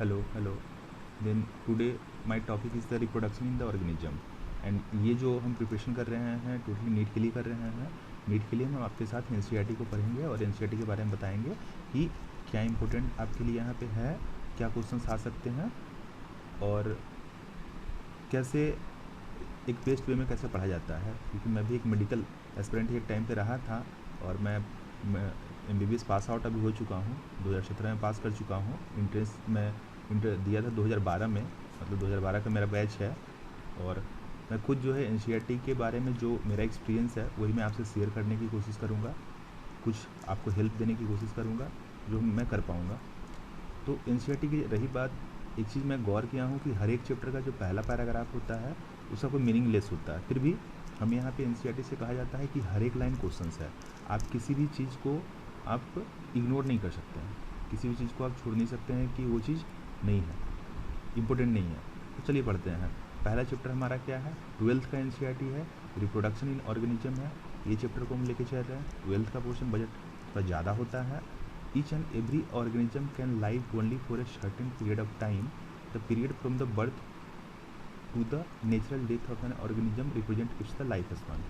hello. Then today my topic is the reproduction in the organism. And ये जो हम preparation कर रहे हैं टोटली नीट के लिए कर रहे हैं. नीट के लिए हम आपके साथ एनसीईआरटी को पढ़ेंगे और एनसीईआरटी के बारे में बताएंगे कि क्या इंपॉर्टेंट आपके लिए यहाँ पे है, क्या क्वेश्चंस आ सकते हैं और कैसे एक बेस्ट वे में कैसे पढ़ा जाता है. क्योंकि मैं भी एक मेडिकल एस्पिरेंट एक टाइम पे रहा था और मैं एमबीबीएस पास आउट अभी हो चुका हूँ. 2017 में पास कर चुका हूँ. इंट्रेंस में इंटर दिया था 2012 में, मतलब 2012 का मेरा बैच है. और मैं खुद जो है एनसीईआरटी के बारे में जो मेरा एक्सपीरियंस है वही मैं आपसे शेयर करने की कोशिश करूँगा, कुछ आपको हेल्प देने की कोशिश करूँगा जो मैं कर पाऊँगा. तो एनसीईआरटी की रही बात, एक चीज़ मैं गौर किया हूँ कि हर एक चैप्टर का जो पहला पैराग्राफ होता है उसका कोई मीनिंगलेस होता है. फिर भी हमें यहाँ पे एनसीईआरटी से कहा जाता है कि हर एक लाइन क्वेश्चंस है. आप किसी भी चीज़ को आप इग्नोर नहीं कर सकते हैं, किसी भी चीज़ को आप छोड़ नहीं सकते हैं कि वो चीज़ नहीं है, इम्पोर्टेंट नहीं है. तो चलिए पढ़ते हैं. पहला चैप्टर हमारा क्या है, 12th का एनसीईआरटी है, रिप्रोडक्शन इन ऑर्गेनिज्म है. ये चैप्टर को हम लेके चल रहे हैं. 12th का पोर्शन बजट थोड़ा ज़्यादा होता है. Each and every organism can live only for a certain period of time. The period from the birth to the natural death of an organism represent its the life span.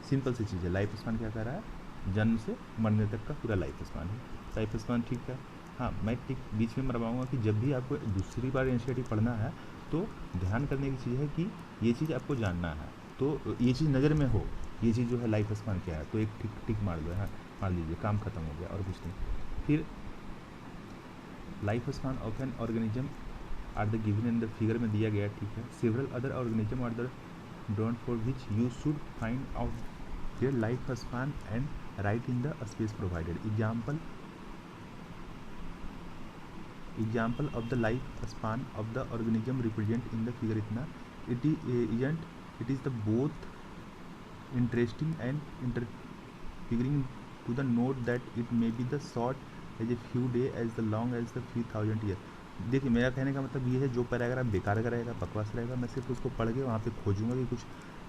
Simple सी चीज़ है. Life span क्या कह रहा है, जन्म से मरने तक का पूरा लाइफ स्पान है. लाइफ स्पान ठीक है. हाँ, मैं ठीक बीच में मरवाऊँगा कि जब भी आपको दूसरी बार एनसीईआरटी पढ़ना है तो ध्यान करने की चीज़ है कि ये चीज़ आपको जानना है, तो ये चीज़ नज़र में हो, ये चीज़ जो है लाइफ स्पान क्या है, तो एक टिक टिक मार दो. हाँ, मार लीजिए, काम खत्म हो गया और कुछ नहीं. फिर life span of an organism are the given in the figure में दिया गया, ठीक है. Several other organism are the drawn for which you should find out their life span and write in the space provided. Example of the life span of the organism represent in the figure इतना. It is the both interesting and intriguing to the note that it may be the short as a few day as the long as the few thousand year. देखिए, मेरा कहने का मतलब ये है, जो paragraph बेकार का रहेगा, बकवास रहेगा, मैं सिर्फ उसको पढ़ के वहाँ पे खोजूंगा कि कुछ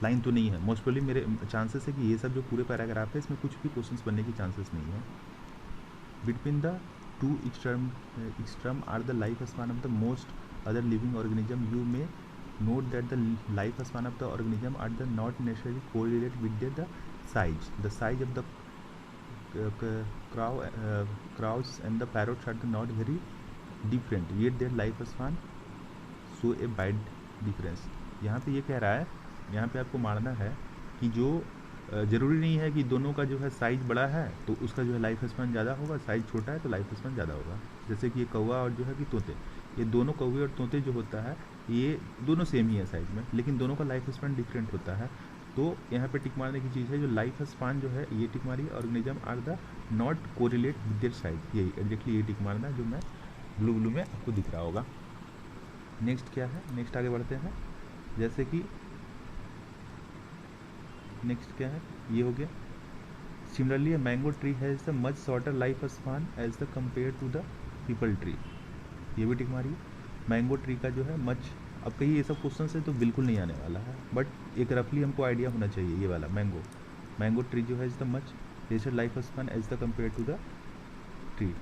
लाइन तो नहीं है. मोस्ट प्रोबेबली मेरे चांसेस है कि ये सब जो पूरे पैराग्राफ है इसमें कुछ भी क्वेश्चंस बनने की चांसेस नहीं है. Between the two extreme are the lifespan of the most other living organism. You may note that the lifespan of the organism are the not necessarily correlated with the size. The size of the crows and the parrots are the not very different, yet their lifespan show a wide difference. यहाँ पे ये कह रहा है, यहाँ पे आपको मानना है कि जो ज़रूरी नहीं है कि दोनों का जो है साइज़ बड़ा है तो उसका जो है लाइफ स्पान ज़्यादा होगा, साइज़ छोटा है तो लाइफ स्पान ज़्यादा होगा. जैसे कि ये कौवा और जो है कि तोते, ये दोनों कौवे और तोते जो होता है ये दोनों सेम ही है साइज़ में, लेकिन दोनों का लाइफ स्पान डिफरेंट होता है. तो यहाँ पे टिक मारने की चीज़ है, जो लाइफ स्पान जो है ये टिक मारी, organism are the not correlate with their size. यही एग्जैक्टली ये टिक मारना जो मैं ब्लू में आपको दिख रहा होगा. नेक्स्ट क्या है, नेक्स्ट आगे बढ़ते हैं. जैसे कि नेक्स्ट क्या है, ये हो गया. Similarly mango tree has the much shorter life span as the compare to the peepal tree. ये भी टिक मारिए. मैंगो ट्री का जो है मच, अब कहीं ये सब क्वेश्चन से तो बिल्कुल नहीं आने वाला है, बट एक रफली हमको आइडिया होना चाहिए. ये वाला मैंगो ट्री जो है is the much lesser life span as the compare to the tree.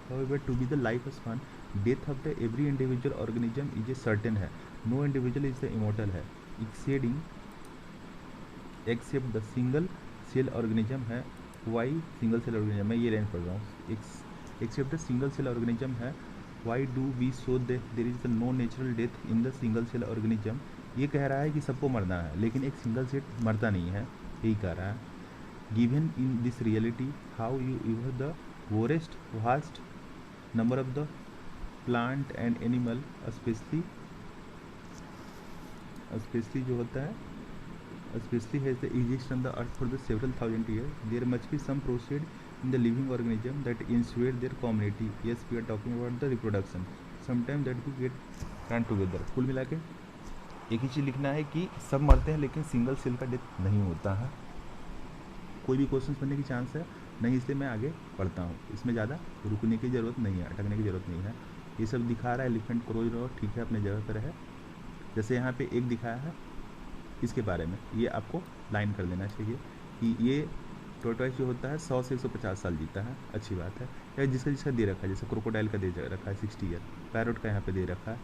However, to be the life span, death of the every individual organism is a certain है. No individual is the immortal है, except the single cell organism है. Why single cell organism, मैं ये line पढ़ रहा हूँ. Except the single cell organism है. Why do we show that there is no natural death in the single cell organism? ये कह रहा है कि सबको मरना है, लेकिन एक सिंगल सेल मरता नहीं है, यही कह रहा है. Given in this reality, how you evolve the vast number of the plant and animal, especially जो होता है, especially has the exist on the earth for the several thousand years. There must be some process in the living organism that ensure their community. Yes, we are talking about the reproduction. Sometimes that we get run together. कुल मिला के एक ही चीज़ लिखना है कि सब मरते हैं लेकिन सिंगल सेल का डेथ नहीं होता है. कोई भी क्वेश्चन बनने की चांस है नहीं, इसलिए मैं आगे पढ़ता हूँ. इसमें ज़्यादा रुकने की ज़रूरत नहीं है, अटकने की ज़रूरत नहीं है. ये सब दिखा रहा है एलिफेंट क्रोज रहो, ठीक है, अपने जगह पर है. जैसे यहाँ पे एक दिखाया है इसके बारे में, ये आपको लाइन कर देना चाहिए कि ये टोर्टोइस जो होता है 100 से 150 साल जीता है, अच्छी बात है। या जिसका जिसका दे रखा है, जैसे क्रोकोडाइल का दे रखा है 60 ईयर, पैरोट का यहाँ पे दे रखा है,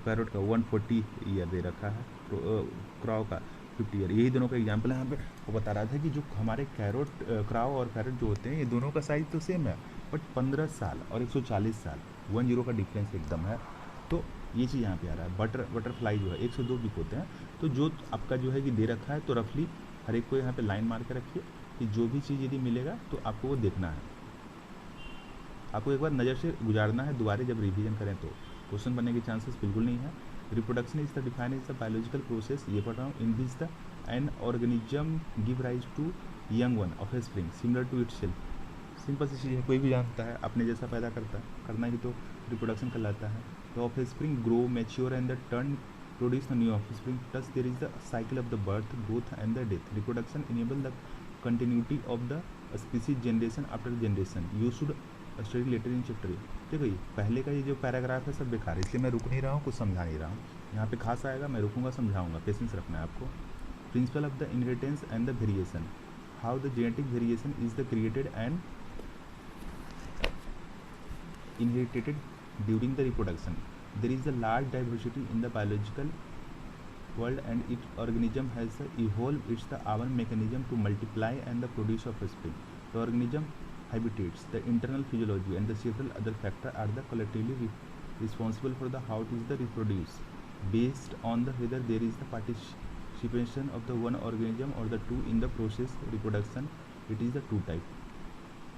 पैरोट का 140 ईयर दे रखा है, क्राउ का 50 ईयर। यही दोनों का एग्जाम्पल है। यहाँ पे वो बता रहा था कि जो हमारे क्राउ और पैरोट जो होते हैं, ये दोनों का साइज़ तो सेम है, बट 15 साल और 140 साल 10 का डिफरेंस एकदम है। तो ये चीज़ यहाँ पे आ रहा है। बटरफ्लाई जो है 102 बिक होते हैं। तो जो आपका जो है कि दे रखा है, तो रफली हर एक को यहाँ पे लाइन मार के रखिए कि जो भी चीज़ यदि मिलेगा तो आपको वो देखना है, आपको एक बार नज़र से गुजारना है, दोबारा जब रिवीजन करें तो क्वेश्चन बनने के चांसेस बिल्कुल नहीं है। Reproduction is the define is the biological process, ये पढ़ रहा हूँ, in this the an organism give rise to young one of a spring similar to itself. Simple सी चीज़ है, कोई भी जानता है अपने जैसा पैदा करता है, करना ही तो रिप्रोडक्शन कहलाता है। तो offspring grow mature and the turn produce the new offspring, plus there is the cycle of the birth, growth and the death. Reproduction enable the continuity of the species generation after generation. You should study later in chapter. ठीक है, पहले का ये जो paragraph है सब बेकार है, इसलिए मैं रुक नहीं रहा हूँ, कुछ समझा नहीं रहा हूँ। यहाँ पे खास आएगा, मैं रुकूंगा, समझाऊंगा, पेशेंस रखना है आपको। Principle of the inheritance and the variation, how the genetic variation is the created and inherited during the reproduction. There is a large diversity in the biological world and each organism has evolved its the own mechanism to multiply and the produce of offspring. The organism habitats, the internal physiology and the several other factors are the collectively responsible for the how it is the reproduce. Based on the whether there is the participation of the one organism or the two in the process reproduction, it is the two type.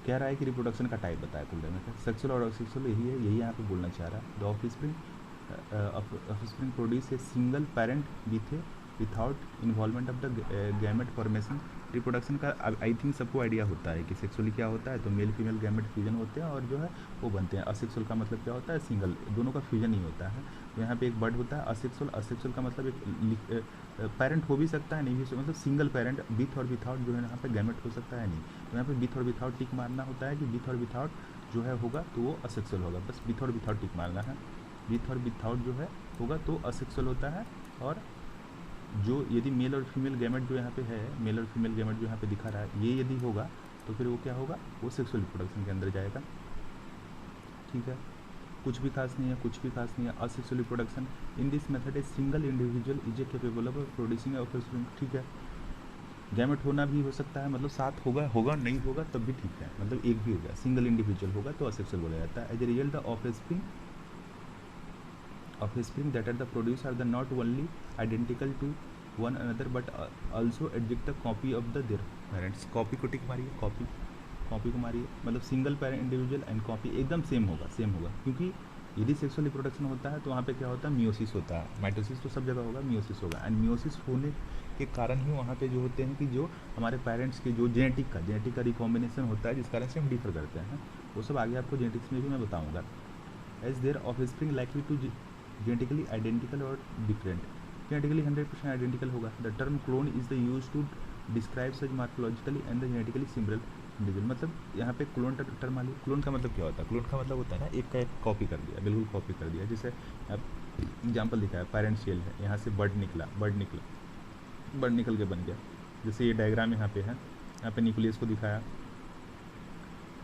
कह रहा है कि reproduction का type बताया कुल में, sexual और asexual यही है, यही यहाँ पे बोलना चाह रहा है। The offspring produce a single parent without involvement of the gamete formation. Reproduction का आई थिंक सबको आइडिया होता है कि सेक्सुअली क्या होता है, तो मेल फीमेल गैमेट फ्यूजन होते हैं और जो है वो बनते हैं। असेक्सुअल का मतलब क्या होता है, सिंगल, दोनों का फ्यूजन ही होता है। तो यहाँ पे एक बर्ड होता है असेक्सुअल का मतलब एक पेरेंट हो भी सकता है, नहीं भी, मतलब सिंगल पेरेंट, विथ और विथआउट जो है यहाँ पे गैमेट हो सकता है नहीं। तो यहाँ पे विथ और विथआउट टिक मारना होता है कि विथ और विथआउट जो है होगा तो वो असेक्सुअल होगा, बस विथ और विथआउट टिक मारना है। विथ और विथआउट जो है होगा तो असेक्सुअल होता है, और जो यदि मेल और फीमेल गैमेट जो यहाँ पे है, मेल और फीमेल गैमेट जो यहाँ पे दिखा रहा है, ये यदि होगा तो फिर वो क्या होगा, वो सेक्सुअल रिप्रोडक्शन के अंदर जाएगा। ठीक है, कुछ भी खास नहीं है, कुछ भी खास नहीं है। Asexual reproduction in this method a single individual is a capable of producing offspring. ठीक है, गैमेट होना भी हो सकता है, मतलब साथ होगा नहीं होगा तब भी ठीक है, मतलब एक भी हो गया, सिंगल इंडिविजुअल होगा तो असेक्सुअल बोला जाता है। As a result the offspring that are the produce are the not only identical to one another but also exact copy of the their parents। Copy को टिक मारिए, कॉपी को मारिए, मतलब single parent individual and copy एकदम same होगा, क्योंकि यदि sexual reproduction होता है तो वहाँ पे क्या होता है, मियोसिस होता है। माइटोसिस तो सब जगह होगा, मियोसिस होगा, एंड मियोसिस होने के कारण ही वहाँ पे जो होते हैं कि जो हमारे पेरेंट्स के जो जेनेटिक का रिकॉम्बिनेशन होता है, जिस कारण से हम डिफर करते हैं, वो सब आगे आपको जेनेटिक्स में भी मैं बताऊँगा। As their offspring likely to genetically identical और डिफरेंट। जेनेटिकली 100% आइडेंटिकल होगा। The term clone is the use to describe such morphologically and the genetically similar individual. मतलब यहाँ पे क्लोन टर्म आ, क्लोन का मतलब क्या होता है, क्लोन का मतलब होता है ना एक का एक कॉपी कर दिया, बिल्कुल कॉपी कर दिया। जैसे अब एग्जाम्पल दिखा है, पेरेंट सेल है, यहाँ से बर्ड निकल के बन गया। जैसे ये डायग्राम यहाँ पे है, यहाँ पे न्यूक्लियस को दिखाया,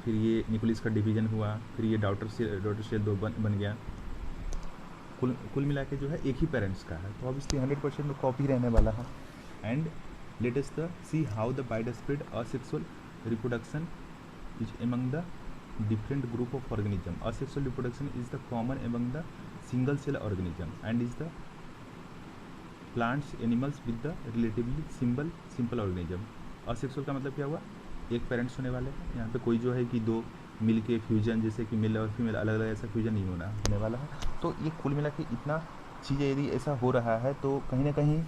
फिर ये न्यूक्लियस का डिवीजन हुआ, फिर ये डॉटर सेल दो बन गया। कुल मिला के जो है एक ही पेरेंट्स का है, तो ऑब्वियसली 100% कॉपी रहने वाला है। And let us the see how the widespread asexual reproduction is among the different group of organism. Asexual reproduction is the common among the single cell organism and is the plants animals with the relatively simple organism. Asexual का मतलब क्या हुआ, एक parents होने वाले हैं, यहाँ पे कोई जो है कि दो मिल के फ्यूजन, जैसे कि मेल और फीमेल अलग अलग ऐसा फ्यूजन नहीं होने वाला है। तो ये कुल मिला के इतना चीज़ें यदि ऐसा हो रहा है तो कहीं ना कहीं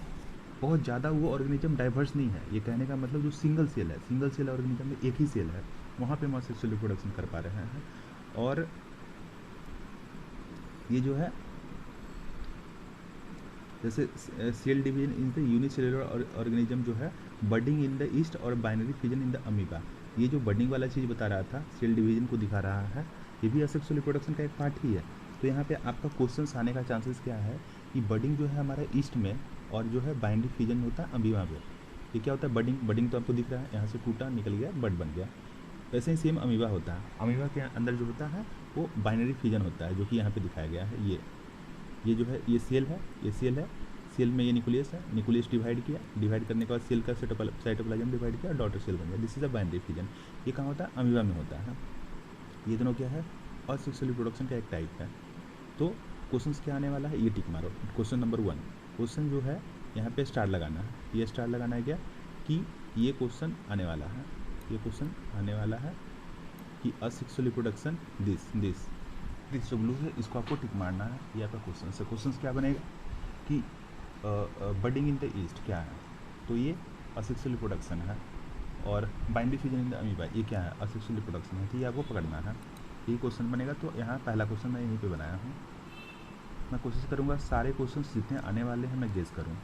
बहुत ज़्यादा वो ऑर्गेनिज्म डाइवर्स नहीं है। ये कहने का मतलब जो सिंगल सेल ऑर्गेनिज्म में एक ही सेल है, वहाँ पे हम सेक्सुअल रिप्रोडक्शन कर पा रहे हैं। और ये जो है जैसे cell division in the unicellular organism जो है बडिंग इन द ईस्ट और binary fusion in the amoeba. ये जो बडिंग वाला चीज़ बता रहा था, सेल डिवीजन को दिखा रहा है, ये भी असेक्सुअल रिप्रोडक्शन का एक पार्ट ही है। तो यहाँ पे आपका क्वेश्चन आने का चांसेस क्या है कि बडिंग जो है हमारा ईस्ट में और जो है बाइनरी फ्यूजन होता है अमीबा में। ये क्या होता है, बडिंग। बडिंग तो आपको दिख रहा है, यहाँ से टूटा निकल गया, बड बन गया। वैसे ही सेम अमीबा होता है। अमीबा के अंदर जो होता है वो बाइनरी फिजन होता है, जो कि यहाँ पे दिखाया गया है। ये जो है ये सेल है, ये सेल है, सेल में ये न्यूक्लियस है, न्यूक्लियस डिवाइड किया, डिवाइड करने के बाद सेल का साइटोप्लाज्म डिवाइड किया, डॉटर सेल बन गया। This is a binary fission. ये कहाँ होता है, अमीबा में होता है। ये दोनों क्या है, असेक्सुअल रिप्रोडक्शन का एक टाइप है। तो क्वेश्चन क्या आने वाला है, ये टिक मारो। क्वेश्चन नंबर 1, क्वेश्चन जो है यहाँ पे स्टार लगाना है। ये स्टार लगाना है क्या, कि ये क्वेश्चन आने वाला है, ये क्वेश्चन आने वाला है कि असेक्सुअल रिप्रोडक्शन दिस जो ब्लू है इसको आपको टिक मारना है। ये आपका क्वेश्चन है। क्वेश्चन क्या बनेगा कि बडिंग इन द ईस्ट क्या है, तो ये असेक्सुअल रिप्रोडक्शन है। और binary fission in the amoeba ये क्या है, असेक्सुअल रिप्रोडक्शन है। तो ये आपको पकड़ना है, ये क्वेश्चन बनेगा। तो यहाँ पहला क्वेश्चन मैं यहीं पे बनाया हूँ। मैं कोशिश करूँगा सारे क्वेश्चन जितने आने वाले हैं मैं गेस करूँ।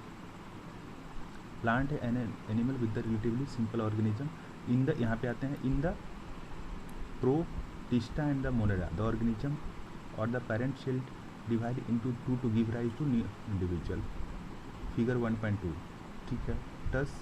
प्लांट है an animal with the relatively simple organism in the, यहाँ पे आते हैं, in the protista and the monera the organism और the parent cell divide into two to give rise to new individual. Figure 1.2, ठीक है। टस,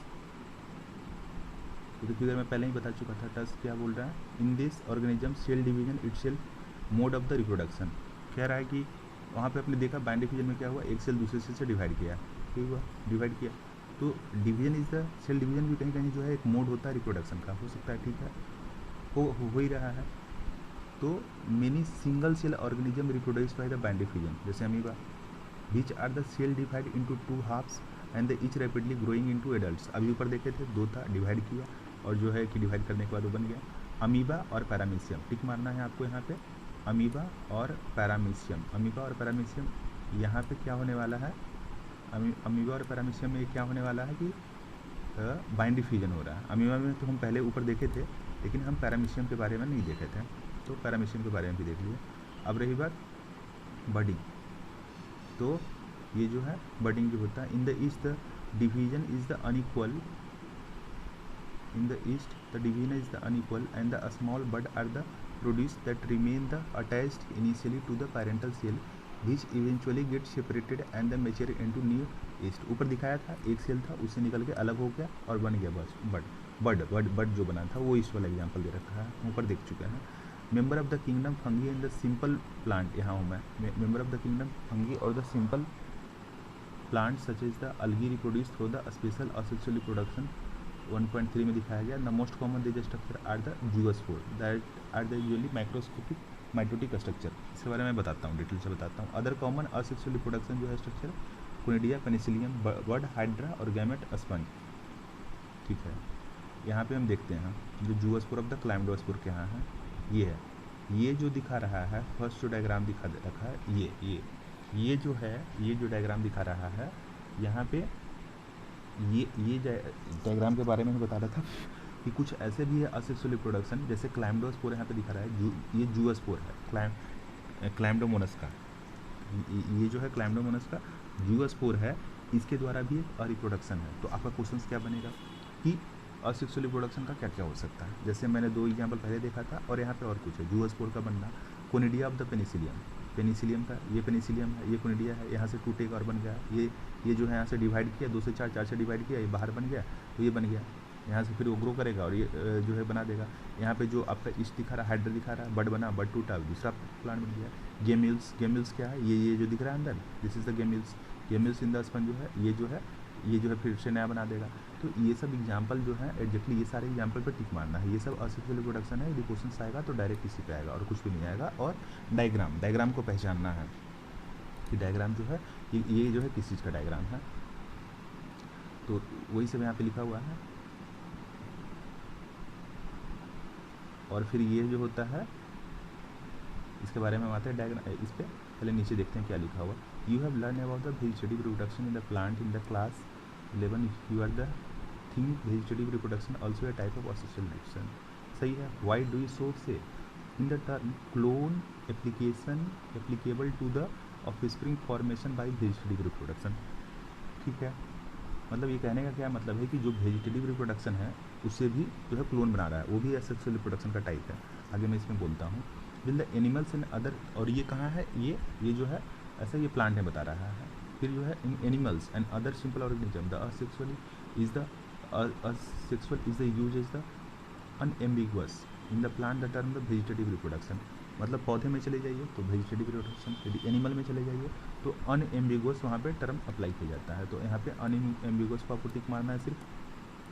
तो फिगर में पहले ही बता चुका था। टस क्या बोल रहा है, in this organism cell division itself mode of the reproduction. कह रहा है कि वहाँ पे आपने देखा बाइनरी फिजन में क्या हुआ, एक सेल दूसरे सेल से डिवाइड किया, ठीक हुआ, डिवाइड किया। तो division is the cell division भी कहीं कहीं जो है एक मोड होता है रिप्रोडक्शन का, हो सकता है, ठीक है, हो ही रहा है। तो many single cell organism reproduce by the binary fission, जैसे amoeba, which are the cell divide into two halves and the each rapidly growing into adults. अभी ऊपर देखे थे 2 था, डिवाइड किया और जो है कि डिवाइड करने के बाद वो बन गया। अमीबा और पैरामीशियम, टिक मारना है आपको यहाँ पे, अमीबा और पैरामीशियम। अमीबा और पैरामीशियम यहाँ पे क्या होने वाला है, अमीबा और पैरामीशियम में क्या होने वाला है कि बाइनरी फिजन हो रहा है। अमीबा में तो हम पहले ऊपर देखे थे, लेकिन हम पैरामीशियम के बारे में नहीं देखे थे, तो पैरामीशियम के बारे में भी देख लिए। अब रही बात बडिंग, तो ये जो है बडिंग जो होता है, in the yeast the division is the unequal, in the yeast the division is the unequal and the small bud are the produce that remain the attached initially to the parental cell which eventually get separated and then mature into new yeast। ऊपर दिखाया था एक cell था, उससे निकल के अलग हो गया और बन गया बस बड जो बना था वो इस वाला एग्जाम्पल दे रखा है, ऊपर देख चुके हैं। Member of the kingdom fungi and the simple plant, यहाँ हूँ मैं, member of the kingdom fungi और the simple plant such is the algae reproduce through the special asexual reproduction. 1.3 में दिखाया गया। The most common these structure are the zoospore that are the usually microscopic mitotic structure. इसके बारे में बताता हूँ, detail से बताता हूँ। अदर कॉमन असेक्सुअल रिप्रोडक्शन जो है structure, conidia, Penicillium, bird, hydra और गैमेट स्पंज, ठीक है। यहाँ पे हम देखते हैं जो जूअस्पोर ऑफ द क्लाइम्डोस्पोर के यहाँ है, ये है, ये जो दिखा रहा है फर्स्ट जो डायग्राम दिखा रखा है, ये जो है, ये जो डायग्राम दिखा रहा है यहाँ पे, ये डायग्राम के बारे में बता रहा था कि कुछ ऐसे भी है असेक्सुअल रिप्रोडक्शन, जैसे क्लाइम्डोस्पोर यहाँ पे दिखा रहा है, ये जूअस्पोर है, क्लाइम्डोमोनस का, ये जो है क्लाइम्डोमोनस का जूअस्पोर है, इसके द्वारा भी एक रिप्रोडक्शन है। तो आपका क्वेश्चन क्या बनेगा कि असेक्सुअल रिप्रोडक्शन का क्या क्या हो सकता है। जैसे मैंने 2 एग्जाम्पल पहले देखा था, और यहाँ पे और कुछ है, जूअस्पोर का बनना, conidia of the Penicillium, Penicillium का, ये पेनिसिलियम है, ये कोनिडिया है, यहाँ से टूटेगा और बन गया, ये जो है यहाँ से डिवाइड किया, 2 से 4, 4 से डिवाइड किया, ये बाहर बन गया, तो ये बन गया, यहाँ से फिर वो ग्रो करेगा और ये जो है बना देगा। यहाँ पे जो आपका ईस्ट दिखा रहा है, हाइड्रा दिखा रहा है, बड बना, बड टूटा, दूसरा प्लांट बन गया। गेमिल्स क्या है, ये जो दिख रहा है अंदर, this is the gemmules in the sponge जो है, ये जो है फिर से नया बना देगा। तो ये सब एग्जाम्पल जो है एग्जैक्टली ये सारे एग्जाम्पल पर टिक मारना है। ये सब असेक्सुअल रिप्रोडक्शन है। यदि क्वेश्चन आएगा तो डायरेक्ट इसी पे आएगा और कुछ भी नहीं आएगा। और डायग्राम को पहचानना है कि डायग्राम जो है ये जो है किस चीज़ का डायग्राम है, तो वही सब यहाँ पे लिखा हुआ है। और फिर ये जो होता है इसके बारे में हम आते हैं डायग्राम, इस पर पहले नीचे देखते हैं क्या लिखा हुआ। You have learn about the vegetative reproduction in the plant in the class 11। You are the think vegetative reproduction also a type of asexual reproduction, सही है। Why do you so say in the term clone application applicable to the offspring formation by vegetative reproduction, ठीक है। मतलब ये कहने का क्या मतलब है कि जो वेजिटेटिव रिप्रोडक्शन है उससे भी जो है क्लोन बना रहा है, वो भी असेक्सुअल रिप्रोडक्शन का टाइप है। आगे मैं इसमें बोलता हूँ। Will the animals and other, और ये कहाँ है, ये जो है ऐसा ये प्लांट में बता रहा है। फिर जो है in animals and other simple organism the asexually is the asexual is the use is the unambiguous in the plant the term the vegetative reproduction, मतलब पौधे में चले जाइए तो वेजिटेटिव रिप्रोडक्शन, यदि एनिमल में चले जाइए तो अनएम्बिगुअस वहाँ पे टर्म अप्लाई किया जाता है। तो यहाँ पे अनएम्बिगुअस को आपको टिक मारना है, सिर्फ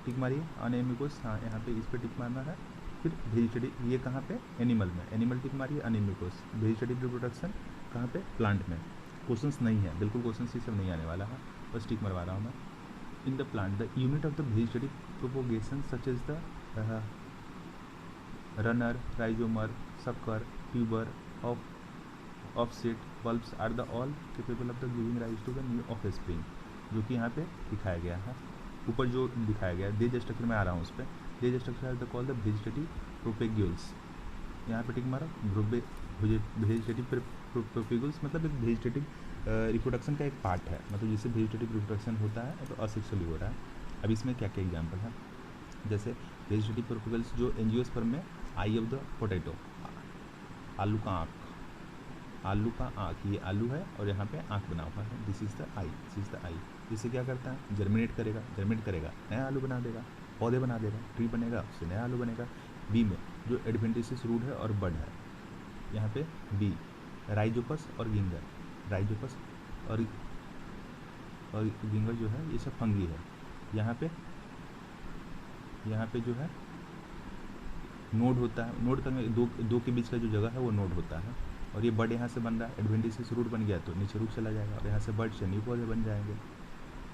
टिक मारिए अनएम्बिगुअस, हाँ यहाँ पे इस पर टिक मारना है। फिर वेजिटेटिव, ये कहाँ पे एनिमल में, एनिमल टिक मारिए अनएम्बिगुअस, वेजिटेटिव रिप्रोडक्शन कहाँ पे प्लांट में। क्वेश्चंस नहीं है, बिल्कुल क्वेश्चंस ये सब नहीं आने वाला है, बस टिक मरवा रहा हूँ मैं। In the plant the unit of the vegetative propagation such as the runner, rhizome, sucker, tuber, offset bulbs are the all capable of the giving rise to the new offspring, जो कि यहाँ पे दिखाया गया है, ऊपर जो दिखाया गया है देज स्ट्रक्चर में आ रहा हूँ उस पर। These structure are the call the vegetative propagules, यहाँ पे टिक मारा। वेजिटेटिव प्रोपेग्यूल्स मतलब एक वेजिटेटिव रिप्रोडक्शन का एक पार्ट है, मतलब जिससे वेजिटेटिव रिप्रोडक्शन होता है तो असेक्सुअली हो रहा है। अब इसमें क्या क्या एग्जाम्पल है, जैसे वेजिटेटिव प्रोपेगल्स जो एंजियोस्पर्म में आई ऑफ द पोटैटो, आलू का आँख, आलू का आँख, ये आलू है और यहाँ पे आँख बना हुआ है, this is the eye, this is the eye. इससे क्या करता है, जर्मिनेट करेगा, जर्मिनेट करेगा नया आलू बना देगा, पौधे बना देगा, ट्री बनेगा, उससे नया आलू बनेगा। बी में जो एडवेंटिशियस रूट है और बड है, यहाँ पे बी राइजोपस और गिंगर, राइजोपस और गिंगर जो है ये सब फंगी है। यहाँ पे जो है नोड होता है, नोड का दो के बीच का जो जगह है वो नोड होता है, और ये बड यहाँ से बन रहा है, एडवेंटिशियस रूट बन गया तो नीचे रूट चला जाएगा, और यहाँ से बड से न्यू पौधे बन जाएंगे,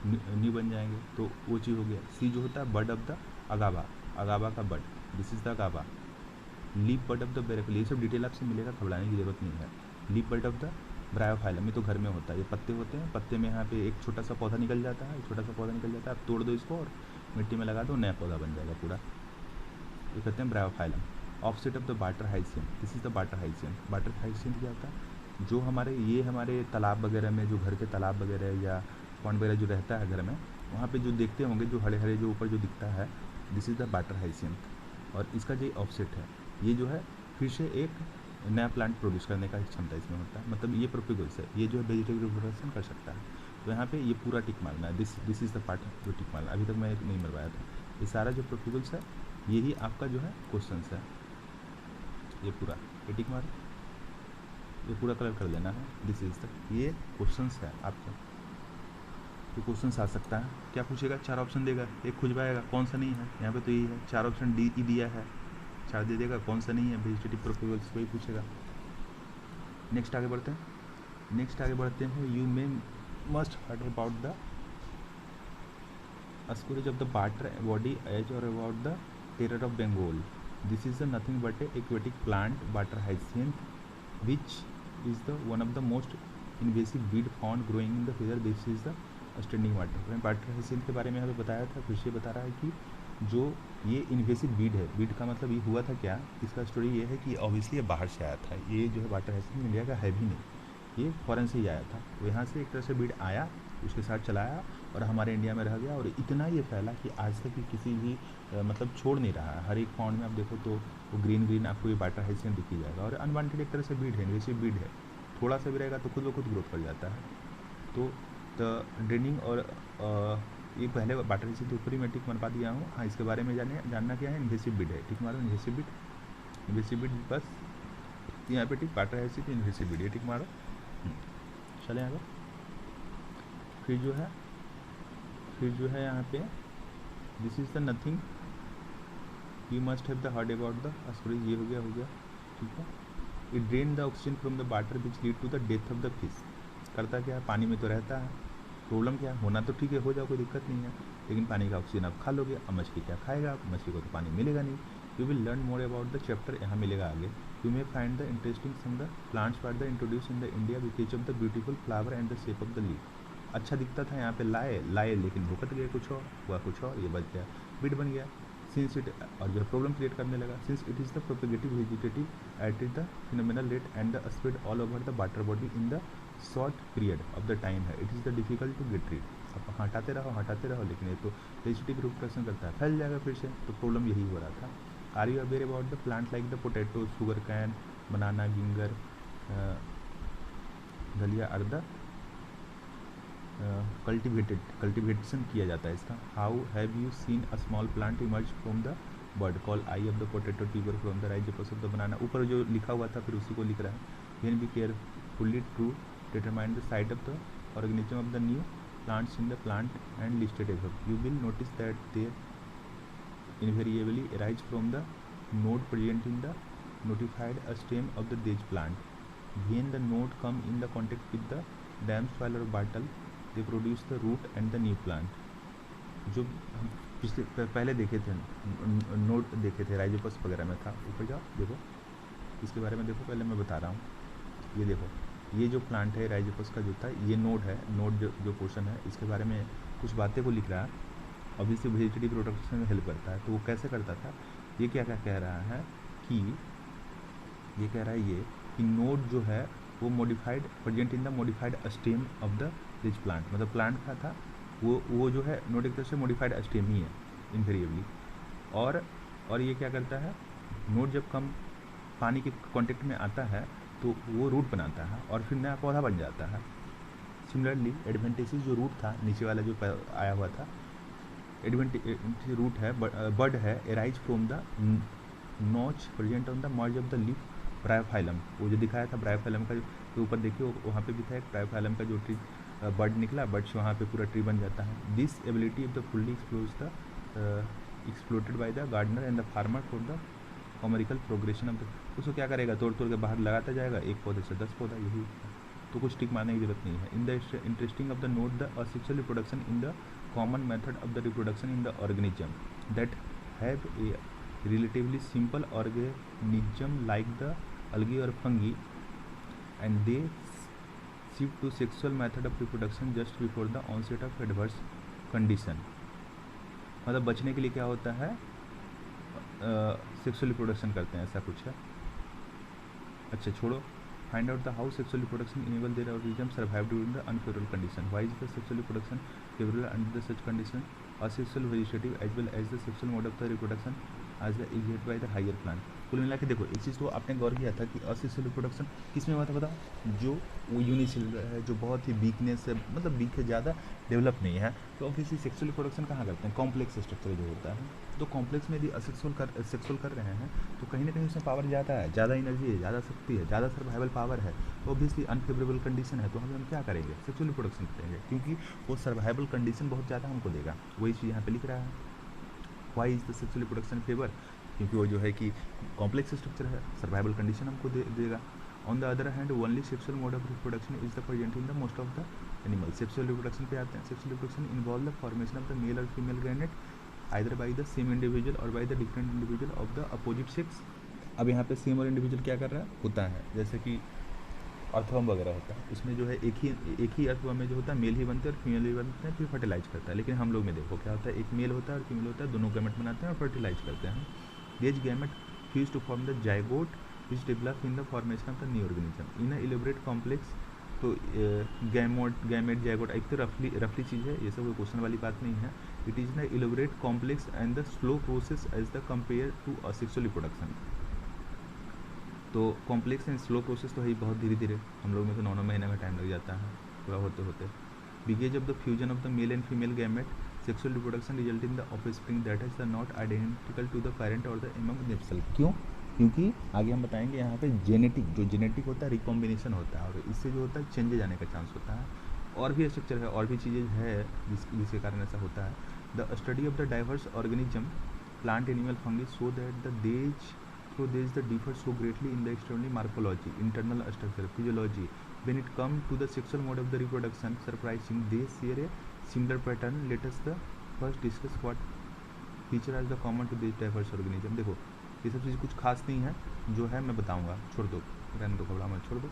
न्यू बन जाएंगे, तो वो चीज़ हो गया। सी जो होता है बड ऑफ द अगाबा, अगाबा का bud, this is the agave. Leaf bud of the बेरेकुला, ये सब डिटेल आपसे मिलेगा, घबराने की जरूरत नहीं है। Leaf bud of the bryophyllum, ये तो घर में होता है, ये पत्ते होते हैं, पत्ते में यहाँ पे एक छोटा सा पौधा निकल जाता है, छोटा सा पौधा निकल जाता है, आप तोड़ दो इसको और मिट्टी में लगा दो, नया पौधा बन जाएगा पूरा, ये कहते हैं bryophyllum. Offset of the water hyacinth, this is the water hyacinth. Water hyacinth क्या होता है, जो हमारे तालाब वगैरह में, जो घर के तालाब वगैरह या पॉन्ड वगैरह जो रहता है घर में, वहाँ पे जो देखते होंगे जो हरे हरे जो ऊपर जो दिखता है, दिस इज द वाटर हाइसियंथ। और इसका जो ऑफसेट है, ये जो है फिर से एक नया प्लांट प्रोड्यूस करने का क्षमता इसमें होता है, मतलब ये प्रोपेगल्स है, ये जो है वेजिटेटिव रिप्रोडक्शन कर सकता है। तो यहाँ पे ये पूरा टिक मारना है, दिस इज द पार्ट जो टिक मारना, अभी तक मैं नहीं मरवाया था। ये सारा जो प्रोपेगल्स है यही आपका जो है क्वेश्चन है, ये पूरा ये टिक मारो, ये पूरा कलर कर देना है, दिस इज द, ये क्वेश्चन है आपका, ये क्वेश्चन आ सकता है। क्या पूछेगा, 4 ऑप्शन देगा, एक खुजवाएगा, कौन सा नहीं है, यहाँ पे तो यही है, 4 ऑप्शन डी ई दिया है, 4 दे देगा, कौन सा नहीं है वेजिटेटिव प्रोपेगल्स, वही पूछेगा। नेक्स्ट आगे बढ़ते हैं, you may must heard about the scourge of the water body as और about the terror of Bengal. This is nothing but a aquatic plant, water hyacinth, which is the one of the most invasive weed found growing in the feather. This is the standing water. मैं water हाइसियंथ के बारे में यहाँ पे बताया था, फिर से बता रहा है कि जो ये इन्वेसिव वीड है, वीड का मतलब ये हुआ था क्या, इसका स्टोरी ये है कि ऑब्वियसली ये बाहर से आया था, ये जो है वाटर हाइसियंथ इंडिया का है भी नहीं, ये फॉरेन से ही आया था, तो यहाँ से एक तरह से वीड आया, उसके साथ चलाया और हमारे इंडिया में रह गया, और इतना ये फैला कि आज तक किसी भी मतलब छोड़ नहीं रहा है। हर एक पॉन्ड में आप देखो तो वो ग्रीन आपको ये वाटर हाइसियंथ दिख ही जाएगा, और अनवांटेड एक तरह से बीड है, इन्वेसिव बीड है, थोड़ा सा भी रहेगा तो खुद ब खुद ग्रोथ कर जाता है। तो ड्रेनिंग और ये पहले वाटर हाइसियंथ ऊपर ही मैं टिक मरवा दिया हूँ। हाँ, इसके बारे में जानना क्या है, इन्वेसिव बीड है, टिक मारो इन्वेसिव बीड बस, यहाँ पे टिक वाटर हाइसियंथ इन्वेसिव बीड, ये टिक मारो, चले आगे। फिर जो है यहाँ पे this is the nothing you must have the heard about the scourge, ये हो गया, ठीक है। It drain the oxygen from the water which lead to the death of the fish. करता क्या है, पानी में तो रहता है, प्रॉब्लम क्या है, होना तो ठीक है, हो जाओ, कोई दिक्कत नहीं है, लेकिन पानी का ऑक्सीजन आप खा लोगे, अब मछली क्या खाएगा, मछली को तो पानी मिलेगा नहीं। You will learn more about the chapter, यहाँ मिलेगा आगे। You may find the interesting some the plants were the introduce in the India which of the beautiful flower and the shape of the leaf. अच्छा दिखता था यहाँ पे लाए लेकिन भुगत गए, कुछ और हुआ, कुछ और, ये बच गया, बीड बन गया। सिंस इट, और जो प्रॉब्लम क्रिएट करने लगा, since it is the propagative vegetative at the phenomenal rate and the spread all over the water body in the short period of the time है, it is the difficult to get rid. अब हटाते रहो, लेकिन ये तो vegetative reproduction करता है, फैल जाएगा फिर से, तो प्रॉब्लम यही हो रहा था। Are you aware about the plant like the potato, sugar cane, banana, ginger, dahlia, are the cultivation किया जाता है इसका। How have you seen a small plant emerge from the bird call eye of the potato tuber from the rhizopus of the banana. ऊपर जो लिखा हुआ था फिर उसी को लिख रहा है। When be carefully true determine the site of the organism of the new plants in the plant and listed above. You will notice that they invariably arise from the node present in the notified stem of the date plant. When the node come in the contact with the dam soil or bottle, they produce the root and the new plant. जो हम पहले देखे थे node देखे थे Rhizopus वगैरह में था। ऊपर जाओ देखो इसके बारे में देखो, पहले मैं बता रहा हूँ। ये देखो ये जो प्लांट है राइजोपस का जो था ये नोड है, नोड जो पोर्शन है इसके बारे में कुछ बातें को लिख रहा है। ऑब्वियसली वेजिटेटिव प्रोडक्शन में हेल्प करता है। तो वो कैसे करता था, ये क्या क्या कह रहा है कि ये कह रहा है ये कि नोड जो है वो modified present in the modified stem of the rich plant, मतलब प्लांट का था वो जो है नोड एक तरह से मॉडिफाइड स्टेम ही है इन्वेरिएबली। और ये क्या करता है, नोड जब कम पानी के कांटेक्ट में आता है तो वो रूट बनाता है और फिर नया पौधा बन जाता है। सिमिलरली एडवेंटेसिस जो रूट था नीचे वाला जो आया हुआ था एडवेंटेज रूट है बर्ड है arise from the notch present on the merge of the leaf Bryophyllum. वो जो दिखाया था ब्रायोफाइलम का जो ऊपर देखिए वहाँ पे भी था एक ब्रायोफाइलम का जो ट्री बर्ड निकला, बर्ड से वहाँ पे पूरा ट्री बन जाता है। This ability of the fully exploited by the gardener and the farmer for the commercial progression of the. उसको क्या करेगा, तोड़ के बाहर लगाता जाएगा, एक पौधे से 10 पौधा, यही तो कुछ टिक मारने की जरूरत नहीं है। In the interesting of the note the asexual reproduction in the common method of the reproduction in the organism that have a relatively simple organism like the algae or fungi and they shift to sexual method of reproduction just before the onset of adverse condition। मतलब बचने के लिए क्या होता है, sexual reproduction करते हैं, ऐसा कुछ है। अच्छा छोड़ो, find out the how sexual reproduction enable their organism survive during the unfavourable condition. Why is the sexual reproduction favourable under the such condition. Asexual vegetative as well as the sexual mode of the reproduction as the exit by the higher plant. कुल मिला के देखो एक चीज़ तो आपने गौर किया था कि असेक्सुअल रिप्रोडक्शन किस में हुआ था पता, जो वो यूनिसेलुलर है, जो बहुत ही वीकनेस है, मतलब वीक है, ज़्यादा डेवलप नहीं है। तो ऑब्वियसली सेक्सुअल रिप्रोडक्शन कहाँ करते हैं, कॉम्प्लेक्स स्ट्रक्चर जो होता है। तो कॉम्प्लेक्स में यदि सेक्सुअल कर रहे हैं तो कहीं ना कहीं उसमें पावर ज़्यादा है, ज़्यादा एनर्जी है, ज़्यादा शक्ति है, ज़्यादा सर्वाइवल पावर है। तो ऑब्वियसली अनफेवरेबल कंडीशन है तो हम क्या करेंगे, सेक्सुअल रिप्रोडक्शन करेंगे, क्योंकि वो सर्वाइवल कंडीशन बहुत ज़्यादा हमको देगा। वही चीज़ यहाँ पे लिख रहा है, why is the sexual reproduction favour, क्योंकि वो जो है कि कॉम्प्लेक्स स्ट्रक्चर है, सर्वाइवल कंडीशन हमको देगा। On the other hand only sexual mode of reproduction is the present in the most of the animal. Sexual reproduction पे आते हैं। Sexual reproduction involve the formation of the male और female gamete either by the same individual और by the different individual of the opposite sex. अब यहाँ पे same और individual क्या कर रहा है, होता है, जैसे कि अर्थवर्म वगैरह होता है, उसमें जो है एक ही अर्थवर्म में जो होता है मेल ही बनते हैं और फीमेल ही बनते हैं, फिर फर्टिलाइज करता है। लेकिन हम लोग में देखो क्या होता है, एक मेल होता है और फीमेल होता है, दोनों गैमेट बनाते हैं और फर्टिलाइज करते हैं। These gamete fuse to form the zygote which develop in the formation of the new organism in a elaborate complex। तो गैमेट जाइगोट एक तो रफली चीज़ है, ये सब कोई क्वेश्चन वाली बात नहीं है। It is an elaborate complex and the slow process as the compare to asexual reproduction. तो कॉम्प्लेक्स एंड स्लो प्रोसेस तो है बहुत धीरे धीरे, हम लोग में तो 9 महीने का टाइम लग जाता है पूरा होते होते। Because of the fusion of the male and female gamete sexual reproduction result in the offspring that is the not identical to the parent और द एमंग देमसेल्फ। क्यों, क्योंकि आगे हम बताएंगे यहाँ पे जेनेटिक होता है रिकॉम्बिनेशन होता है और इससे जो होता है चेंजेज आने का चांस होता है। और भी स्ट्रक्चर है और भी चीज़ें है जिसके कारण ऐसा होता है। The study of the diverse organism plant animal fungi so that the these the differ so greatly in the external morphology internal structure physiology when it come to the sexual mode of the reproduction surprising they share a similar pattern। let us the first discuss what feature are the common to these diverse organism। देखो ये सब चीज़ कुछ खास नहीं है, जो है मैं बताऊंगा, छोड़ दो, रहने दो, घबरा मत, छोड़ दो।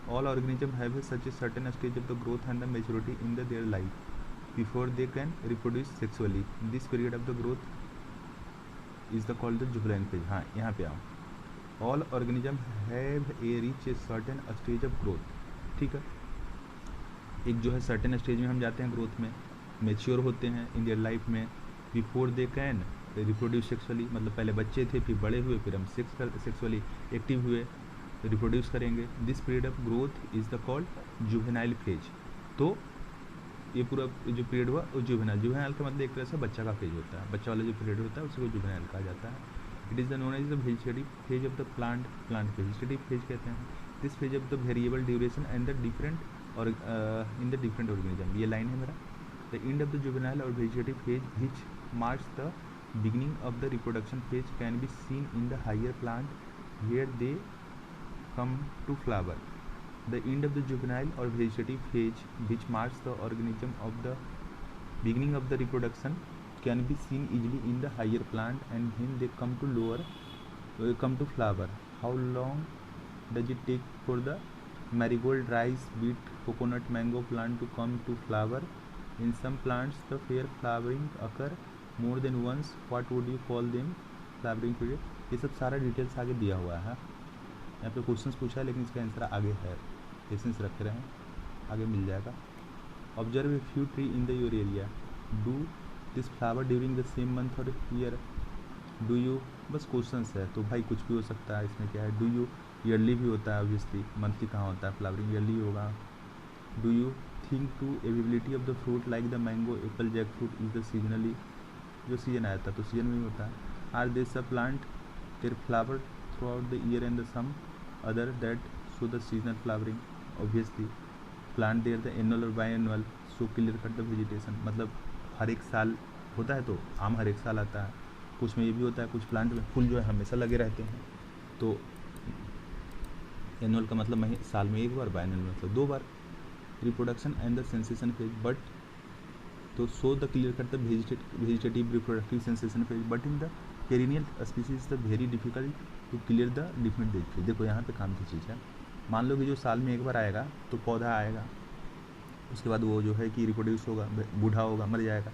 all organism have a such a certain stage of the growth and the maturity in their life before they can reproduce sexually। this period of the growth is the called the juvenile phase। हाँ यहाँ पे आओ, all organism have a reach a certain stage of growth। ठीक है, एक जो है certain stage में हम जाते हैं ग्रोथ में, मेच्योर होते हैं इन देयर लाइफ में, before they can reproduce sexually, मतलब पहले बच्चे थे फिर बड़े हुए फिर हम सेक्सुअली एक्टिव हुए रिप्रोड्यूस करेंगे। This period of growth is the called juvenile phase. तो ये पूरा जो पीरियड हुआ वो जुवेनाइल। जुवेनाइल का मतलब एक तरह से बच्चा का फेज होता है, बच्चा वाला जो पीरियड होता है उसी को जुवेनाइल कहा जाता है। It is the known as the vegetative phase of the plant, plant vegetative phase कहते हैं। This phase of the variable duration and the different और इन द डिफरेंट ऑर्गेनिज्म, ये लाइन है मेरा। The end of the juvenile और vegetative phase which marks the beginning of the reproduction phase can be seen in the higher plant where they come to flower. The end of the juvenile or vegetative phase which marks the organism of the beginning of the reproduction can be seen easily in the higher plant and when they come to come to flower. How long does it take for the marigold, rice, beet, coconut, mango plant to come to flower? In some plants the fair flowering occur more than once. What would you call them? Flowering period. ये सब सारा details आगे दिया हुआ है, यहाँ पे questions पूछा है लेकिन इसका आंसर आगे है, पेशेंस रखे रहें, आगे मिल जाएगा। Observe a few tree in the your area, do this flower during the same month और ईयर? डू यू, बस क्वेश्चंस है तो भाई कुछ भी हो सकता है, इसमें क्या है। डू यू ईयरली भी होता है ऑब्वियसली, मंथली कहाँ होता है, फ्लावरिंग ईयरली होगा। Do you think to availability of the fruit like the mango, apple, jackfruit is the seasonally, जो सीजन आया था तो सीजन में ही होता है। Are this a plant there flower throughout the year and the some other that show the seasonal flowering? Obviously plant there the annual और biannual show clear cut the vegetation, मतलब हर एक साल होता है तो आम हर एक साल आता है, कुछ में ये भी होता है, कुछ प्लांट में फूल जो है हमेशा लगे रहते हैं। तो एनुअल का मतलब साल में एक बार, बाई एनुअल मतलब 2 बार। Reproduction and the sensation phase, but तो show the clear cut the vegetative reproductive sensation phase, but in the perennial species the very difficult to clear the different age phase. देखो यहाँ पे काम की चीज़ है, मान लो कि जो साल में एक बार आएगा तो पौधा आएगा, उसके बाद वो जो है कि रिप्रोड्यूस होगा, बूढ़ा होगा, मर जाएगा।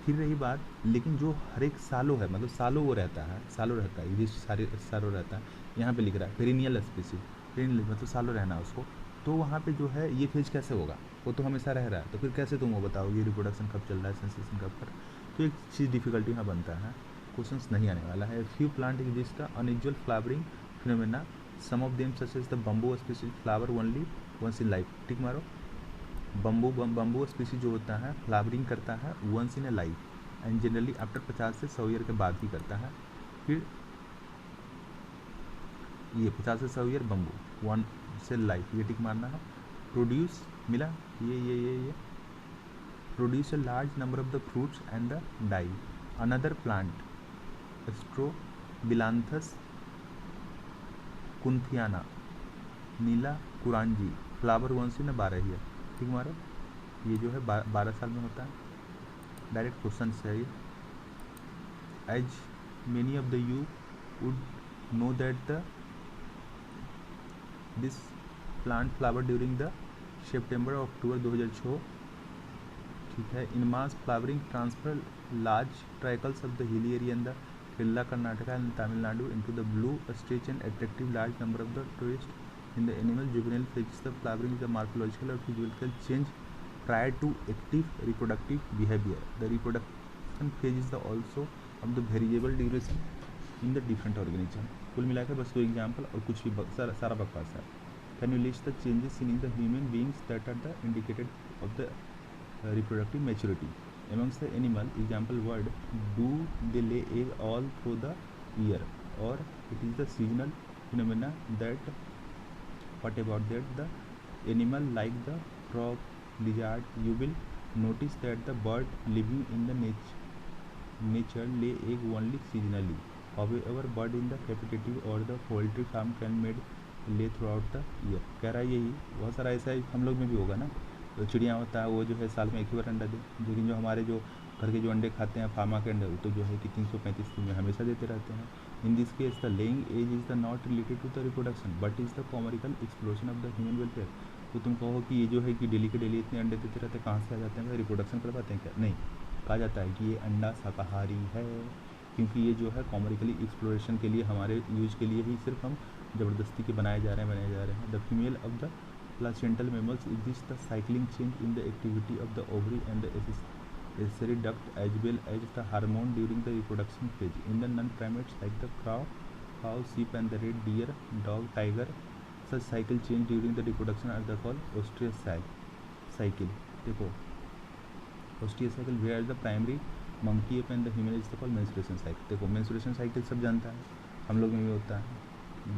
फिर रही बात, लेकिन जो हर एक सालों है, मतलब सालों वो रहता है, सालों रहता है, ये सारे सालों रहता है, यहाँ पे लिख रहा है पेरिनियल स्पीसीज, पेरिनियल मतलब सालों रहना है उसको, तो वहाँ पे जो है ये फेज कैसे होगा, वो तो हमेशा रह रहा है, तो फिर कैसे तुम वो बताओगे रिप्रोडक्शन कब चल रहा है, सेंसेशन कब कर। तो एक चीज़ डिफिकल्टी यहाँ बनता है, क्वेश्चंस नहीं आने वाला है। Few plant exist unusual flowering phenomena, some of them such as the bamboo species flower only once in life. Tick मारो। बम्बू स्पीसीज जो होता है फ्लावरिंग करता है once in a life and generally after 50 से 100 ईयर के बाद ही करता है। फिर ये 50 से 100 ईयर बम्बू, वन से लाइफ, ये टिक मारना है। प्रोड्यूस मिला, ये produce a large number of the fruits and the dye. Another plant, Strobilanthes kunthiana, Neela Kurinji, flower once in 12 year. ठीक मारो, ये जो है 12 साल में होता है। डायरेक्ट क्वेश्चन है ये। As many of the you would know that the this plant flower during the September October 2006, ठीक है। In mass flowering transfer large tracts of the hilly area in the Kerala, Karnataka and Tamil Nadu into the blue stage and attractive large number of the tourist in the animal juvenile phase. The flowering is the morphological और physical change prior to active reproductive behaviour. The reproduction phase is the also of the variable duration in the different organism. कुल मिलाकर बस 2 example और कुछ भी सारा बकवास है। Can you list the changes in the human beings that are the indicated of the reproductive maturity amongst the animal? Example word, do they lay egg all through the year or it is the seasonal phenomena? That what about that the animal like the frog, lizard, you will notice that the bird living in the nature lay egg only seasonally. However bird in the captivity or the poultry farm can made lay throughout the year. कह रहा है यही, बहुत सारा ऐसा हम लोग में भी होगा ना, तो चिड़िया होता है वो जो है साल में एक ही बार अंडा दे, लेकिन जो हमारे जो घर के जो अंडे खाते हैं फार्मा के अंडे, वो तो जो है कि 335 दिन में हमेशा देते रहते हैं। In this case the laying age is the not related to the reproduction but is the commercial explosion of the human welfare. तो तुम कहो कि ये जो है कि डेली के डेली इतने अंडे देते रहते हैं, कहाँ से आ जाते हैं, रिप्रोडक्शन कर पाते हैं क्या? नहीं, कहा जाता है कि ये अंडा शाकाहारी है, क्योंकि ये जो है कॉमर्शियली एक्सप्लोरेशन के लिए, हमारे यूज के लिए ही सिर्फ हम ज़बरदस्ती के बनाए जा रहे हैं। The female of the placental mammals exist the cycling change in the activity of the ovary and the accessory duct as well as the hormone during the reproduction phase. In the non-primates like the cow, sheep and the red deer, dog, tiger, such cycle change during the reproduction are the called oestrus cycle. देखो oestrus cycle where the primary monkey ape and the human is the called menstruation cycle. देखो menstruation cycle सब जानता है, हम लोग में भी होता है,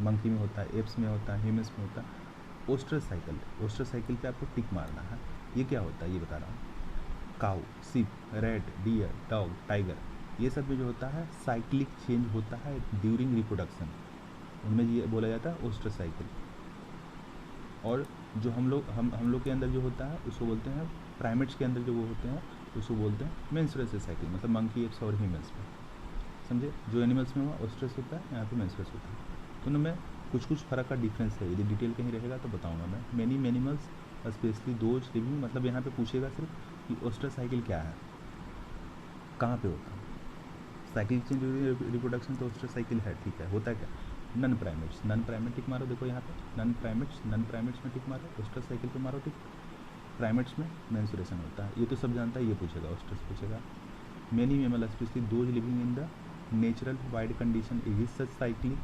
मंकी में होता है, एप्स में होता है, ह्यूमन्स में होता है। ओस्टर साइकिल पे आपको टिक मारना है। ये क्या होता है ये बता रहा हूँ। Cow, sheep, red, deer, dog, tiger, ये सब में जो होता है साइक्लिक चेंज होता है ड्यूरिंग रिप्रोडक्शन, उनमें ये बोला जाता है ओस्टर साइकिल। और जो हम लोग के अंदर जो होता है उसको बोलते हैं, प्राइमेट्स के अंदर जो वो होते हैं उसको बोलते हैं मेंस्ट्रुएशन साइकिल, मतलब मंकी, एप्स और ह्यूमन्स में, समझे। जो एनिमल्स में हुआ ओस्ट्रस होता है, यहाँ पे मेंस्ट्रुएशन होता है। दोनों में कुछ फ़र्क का डिफरेंस है, यदि डिटेल कहीं रहेगा तो बताऊंगा मैं। Many animals specially those living, मतलब यहाँ पे पूछेगा सिर्फ कि ओस्टर साइकिल क्या है, कहाँ पे होता है साइकिल चेंज रिप्रोडक्शन, तो ओस्टर साइकिल है, ठीक है। होता है क्या, नन प्राइमेट टिक मारो, देखो यहाँ पे नन प्राइमेट्स में टिक मारो, ओस्टर साइकिल पे मारो टिक, प्राइमेट्स में मेंस्ट्रुएशन होता है, ये तो सब जानता है, ये पूछेगा ओस्टर्स पूछेगा। Many mammal specially those living in the natural wide condition exist such cycling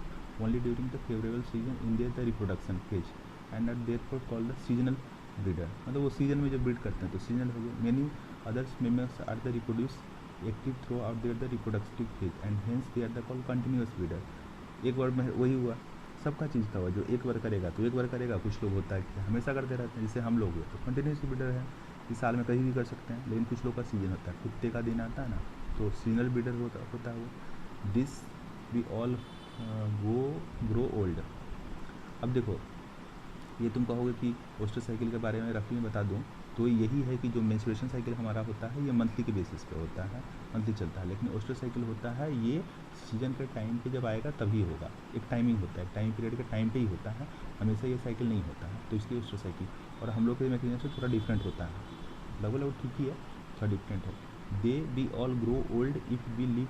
only during the favorable season in their the reproduction phase and are therefore called the seasonal breeder, मतलब वो season में जब breed करते हैं तो seasonal हो गए। Many others mammals are the reproduce active throughout their the reproductive phase and hence they are the called continuous breeder. एक बार में वही हुआ, सबका चीज़ था, हुआ जो एक बार करेगा तो एक बार करेगा, कुछ लोग होता है कि हमेशा करते रहते हैं, जैसे हम लोग हुए तो कंटिन्यूस ब्रीडर है, इस साल में कहीं भी कर सकते हैं। लेकिन कुछ लोग का सीजन होता है, कुत्ते का दिन आता है ना, तो सीजनल ब्रीडर होता है वो। दिस वी ऑल वो ग्रो ओल्ड। अब देखो ये तुम कहोगे कि ओस्टर साइकिल के बारे में रफली में बता दूं, तो यही है कि जो मेंस्ट्रुएशन साइकिल हमारा होता है ये मंथली के बेसिस पे होता है, मंथली चलता है। लेकिन ओस्टर साइकिल होता है ये सीजन के टाइम पे जब आएगा तभी होगा, एक टाइमिंग होता है, टाइम पीरियड के टाइम पे ही होता है, हमेशा ये साइकिल नहीं होता है, तो इसलिए ओस्टर साइकिल। और हम लोग के मैकेनिज्म से थोड़ा डिफरेंट होता है, लगभग ठीक ही है, थोड़ा डिफरेंट है। They we all grow old if we live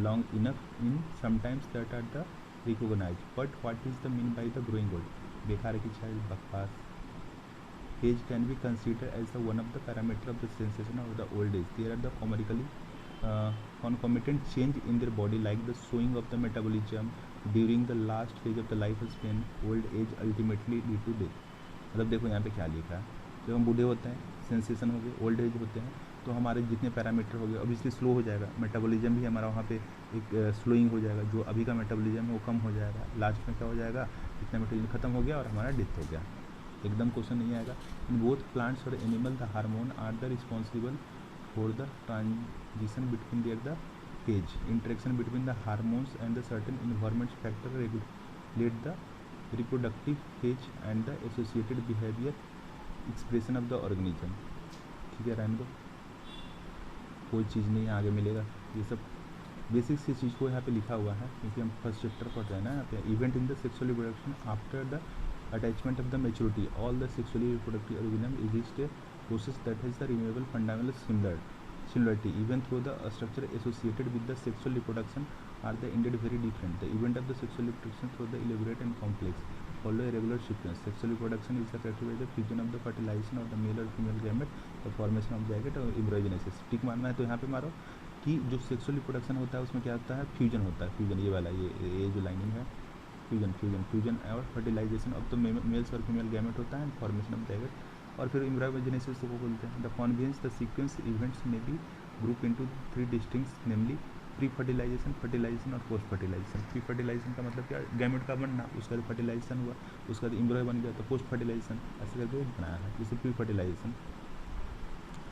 long enough in sometimes that are the recognized, but what is the mean by the growing old, बेकार की child बकवास। age can be considered as the one of the parameter of the sensation of the old age. There are the concomitant change in their body like the slowing of the metabolism during the last phase of the life span. Old age ultimately lead to death। मतलब देखो यहाँ पे क्या लिखा है, जब हम बूढ़े होते हैं सेंसेशन हो गए, ओल्ड एज होते हैं तो हमारे जितने पैरामीटर हो गए ऑब्वियसली स्लो हो जाएगा, मेटाबॉलिज्म भी हमारा वहाँ पे एक स्लोइंग हो जाएगा, जो अभी का मेटाबॉलिज्म है वो कम हो जाएगा, लास्ट में क्या हो जाएगा, इतना मेटाबॉलिज्म खत्म हो गया और हमारा डेथ हो गया। एकदम क्वेश्चन नहीं आएगा। इन बोथ प्लांट्स और animal the hormone are the responsible for the transition between their the phase, interaction between the hormones and the certain environment factor regulate the reproductive phase and the associated behaviour expression of the organism. ठीक है, रहने दो, कोई चीज़ नहीं आगे मिलेगा, ये सब बेसिक्स की चीज़ को यहाँ पे लिखा हुआ है, क्योंकि हम फर्स्ट चैप्टर पढ़ रहे हैं ना यहाँ पे। Event in the sexual reproduction after the attachment of the maturity all the sexually reproductive organism exist a process that has the renewable fundamental similarity even though the structure associated with the sexual reproduction are the indeed very different. The event of the sexual reproduction through the elaborate and complex follow a regular sequence. Sexual reproduction is characterized by the fusion of the fertilization of the male or female gamete, the formation of zygote और embryogenesis। टिक मारना है तो यहाँ पे मारो कि जो sexual reproduction होता है उसमें क्या होता है, फ्यूजन होता है, फ्यूजन ये वाला ये जो लाइनिंग है, फ्यूजन और फर्टिलाइजेशन ऑफ द मेल्स और फीमेल गैमेट होता है, फॉर्मेशन ऑफ zygote और फिर एम्ब्रायोजेनेसिस को बोलते हैं। The conveyance the sequence events में बी ग्रुप इनटू 3 डिस्टिंक्ट्स नेमली प्री फर्टिलाइजेशन, फर्टिलाइजेशन और पोस्ट फर्टिलाइजेशन। प्री फर्टिलाइजेशन का मतलब क्या, गैमेट का बनना, उसका बाद फर्टिलाइजेशन हुआ, उसका बाद एम्ब्रायो बन गया, तो पोस्ट फर्टिलाइजेशन ऐसे करके बनाया है, जैसे प्री फर्टिलाइजेशन।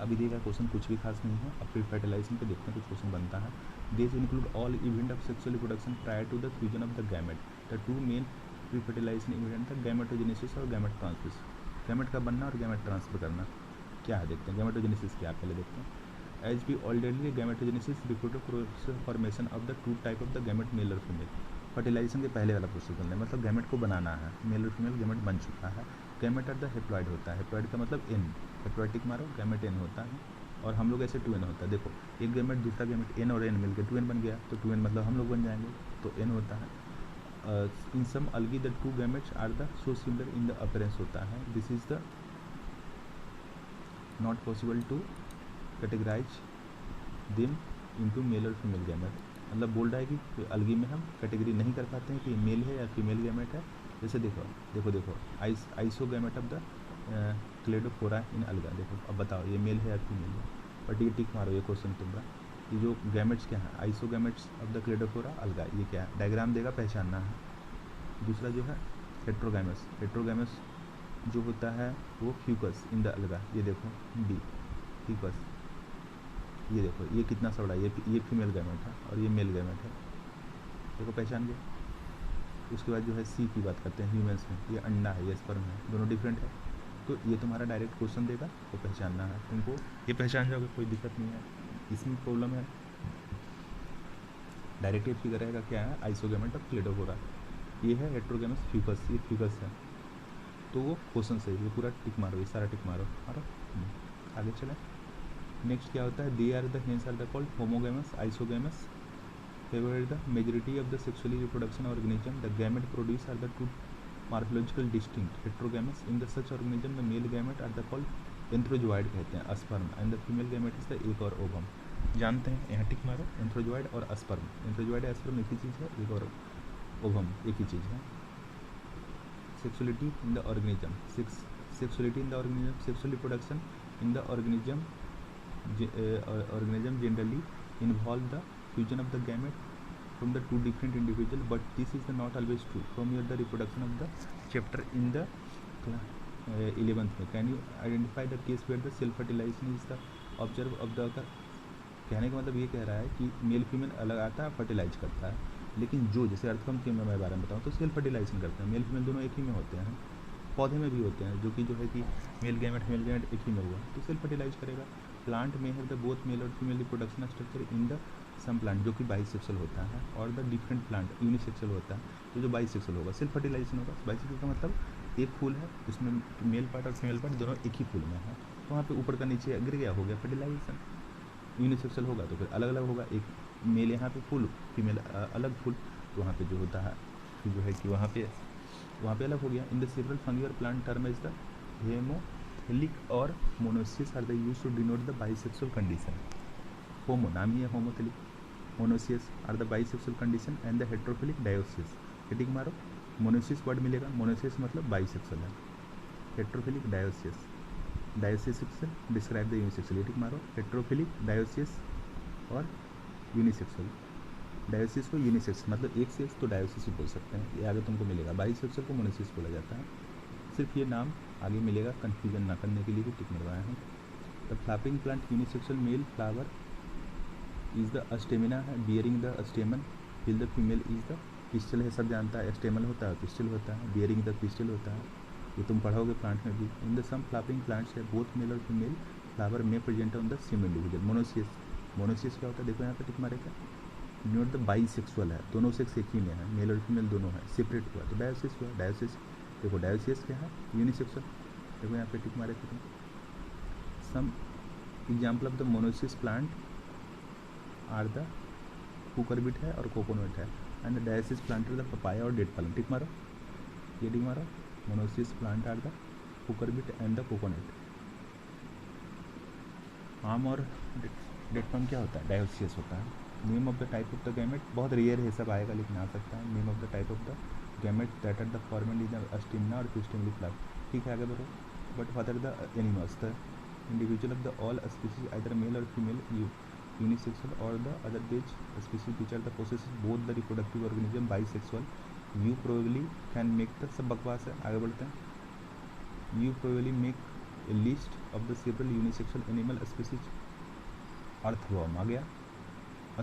अभी देखा क्वेश्चन कुछ भी खास नहीं है, अब प्री फर्टिलाइजेशन पे देखते हैं कुछ क्वेश्चन बनता है। This include all event of sexual reproduction prior to the fusion of the gamete. The 2 main pre fertilisation event the gametogenesis और गैमेट ट्रांसफर। गैमेट का बनना और गैमेट ट्रांसफर करना क्या है देखते हैं। गैमेटोजेनेसिस क्या पहले देखते हैं। As be already gametogenesis refer to process formation of the 2 type of the gamete male और फीमेल। फर्टिलाइजेशन के पहले वाला प्रोसेस बनना है, मतलब गैमेट को बनाना है, मेल और फीमेल गैमेट बन चुका है। गैमेट आर द हेप्लॉइड होता है, हेप्लॉइड का मतलब एन, हेप्लॉइडिक मारो गैमेट एन होता है, और हम लोग ऐसे 2n होता है। देखो एक गैमेट दूसरा गैमेट एन और एन मिलकर 2n बन गया, तो 2n मतलब हम लोग बन जाएंगे, तो n होता है। In some algae the 2 gametes are the so similar in the appearance होता है। This is the not possible to categorize them into male और फीमेल गैमेट। मतलब बोल रहा है कि अलगी में हम कैटेगरी नहीं कर पाते हैं कि मेल है या फीमेल गैमेट है। जैसे देखो isogamete of the cladophora in alga. देखो अब बताओ ये मेल है या फीमेल है, बट ये टिक मारो, ये क्वेश्चन तुम्हारा। ये जो गैमेट्स क्या है, आइसोगैमेट्स ऑफ द क्लेडोफोरा अलगा, ये क्या है, डायग्राम देगा, पहचानना है। दूसरा जो है हेट्रोगैमस, हेट्रोगैमस जो होता है वो फ्यूकस इन द अलगा, ये देखो डी फ्यूकस, ये देखो ये कितना सा बड़ा, ये फीमेल गैमेट है और ये मेल गैमेट है, देखो पहचान गए। उसके बाद जो है सी की बात करते हैं, ह्यूमन्स में ये अंडा है, ये स्पर्म है, दोनों डिफरेंट है। तो ये तुम्हारा डायरेक्ट क्वेश्चन देगा, वो पहचानना है तुमको, ये पहचान जाओगे, कोई दिक्कत नहीं है। इसमें प्रॉब्लम है, डायरेक्ट फिगर रहेगा क्या है, आइसोगैमेट ऑफ क्लेडोफोरा। ये है हेट्रोगैमस फ्यूकस, ये फ्यूकस है, तो वो क्वेश्चन सही, ये पूरा टिक मारो, ये सारा टिक मारो मारो। आगे चलें। नेक्स्ट क्या होता है, they are the hence are the called homogamous, isogamous favour the majority of the sexually reproduction organism, the gamete produce are the two morphological distinct heterogamous, in the such organism the male gamete are the called antherozoid कहते हैं, sperm, and the female gamete is the egg और ovum. जानते हैं, यहाँ टिक मारो, एंथ्रोजोइड और sperm, एंथ्रोजोइड और sperm एक ही चीज़ है, एग और ओवम एक ही चीज़ है। Sexuality in the organism, sexuality in the organism, sexual reproduction in the organism generally involve the fusion of the gamete from the two different individual, but this is not always true. From here the reproduction of the chapter in the 11th में, can you identify the case where the self fertilization is the observe of the occur? कहने का मतलब ये कह रहा है कि male female अलग आता है, फर्टिलाइज करता है, लेकिन जो जैसे अर्थवर्म के मैं बारे में बताऊँ तो सेल्फ फर्टिलाइजेशन करते हैं, मेल फीमेल दोनों एक ही में होते हैं, पौधे में भी होते हैं, जो कि जो है कि मेल गैमेट एक ही में हुआ तो सेल्फ फर्टिलाइज करेगा। प्लांट में है द बोथ मेल और female reproduction structure in the some plant, जो कि बाइसेक्सुअल होता है, और द डिफरेंट प्लांट यूनिसेक्सुअल होता है, तो जो बाइसेक्सुअल होगा सेल्फ फर्टिलाइजेशन होगा। बाइसेक्सुअल का मतलब एक फूल है उसमें मेल पार्ट और फीमेल पार्ट दोनों एक ही फूल में है, तो वहाँ पे ऊपर का नीचे गिर गया, हो गया फर्टिलाइजेशन। यूनिसेक्सुअल होगा तो फिर अलग अलग होगा, एक मेल यहाँ पे फूल, फीमेल अलग फूल, तो वहाँ पे जो होता है कि जो है कि वहाँ पे अलग हो गया। इन द सेवरल फंगी और plant term is the homothallic और monoecious are the use to denote the bisexual condition. Homo नाम ही है homothallic, monoecious are the bisexual condition, and the heterothallic dioecious. Heading मारो, मोनोसियस वर्ड मिलेगा, monoecious मतलब bisexual है, heterothallic dioecious, dioecious describe the unisexual. Heading मारो, heterothallic डायोसिस और unisexual. डायोसिस को यूनिसेक्स मतलब एक सेक्स तो डायोसिस ही बोल सकते हैं, ये आगे तुमको मिलेगा। बाइसेक्सुअल को मोनोसिस बोला जाता है, सिर्फ ये नाम आगे मिलेगा, कन्फ्यूजन ना करने के लिए भी टिक मरवाया है। The flapping plant unisexual male flower is the staminate है bearing the stamen, fill the female is the pistil है, सब जानता है, स्टेमल होता है पिस्टल होता है, बियरिंग द पिस्टल होता है, ये तुम पढ़ोगे प्लांट में भी। इन द सम फ्लापिंग प्लांट्स है बोथ मेल और फीमेल फ्लावर में present on the same individual. Monoecious, monoecious क्या होता है, देखो यहाँ पे टिक मारेगा, नॉट द बाइसेक्सुअल है, दोनों सेक्स एक ही में है, मेल और फीमेल दोनों है, सेपरेट हुआ तो डायोसिस हुआ। डायोसिस देखो, डायोसिस क्या है, यूनिसेक्सुअल, देखो यहाँ पे टिक मारे थे तुम। Some example of the monoecious plant are the cucurbit है और कोकोनट है, and the dioecious plant are the papaya और डेट पालम। टिक मारो, ये टिक मारो, monoecious plant are the cucurbit and the coconut. आम और डेट पालम क्या होता है, डायोसिस होता है। Name of the type of the gamete, बहुत रेयर है सब आएगा लेकिन आ सकता है। Name of the type of the gamete that are the format in the stamina और स्टेमिनली फ्लावर। ठीक है, आगे बढ़ो। But what are the animals, the individual of the all species either male और फीमेल यूनिसेक्सुअल और the other base species which are the process both the reproductive organism bisexual. You probably can make the, सब बकवास है, आगे बढ़ते हैं। You probably make a list of the several unisexual animal species. Earthworm आ गया,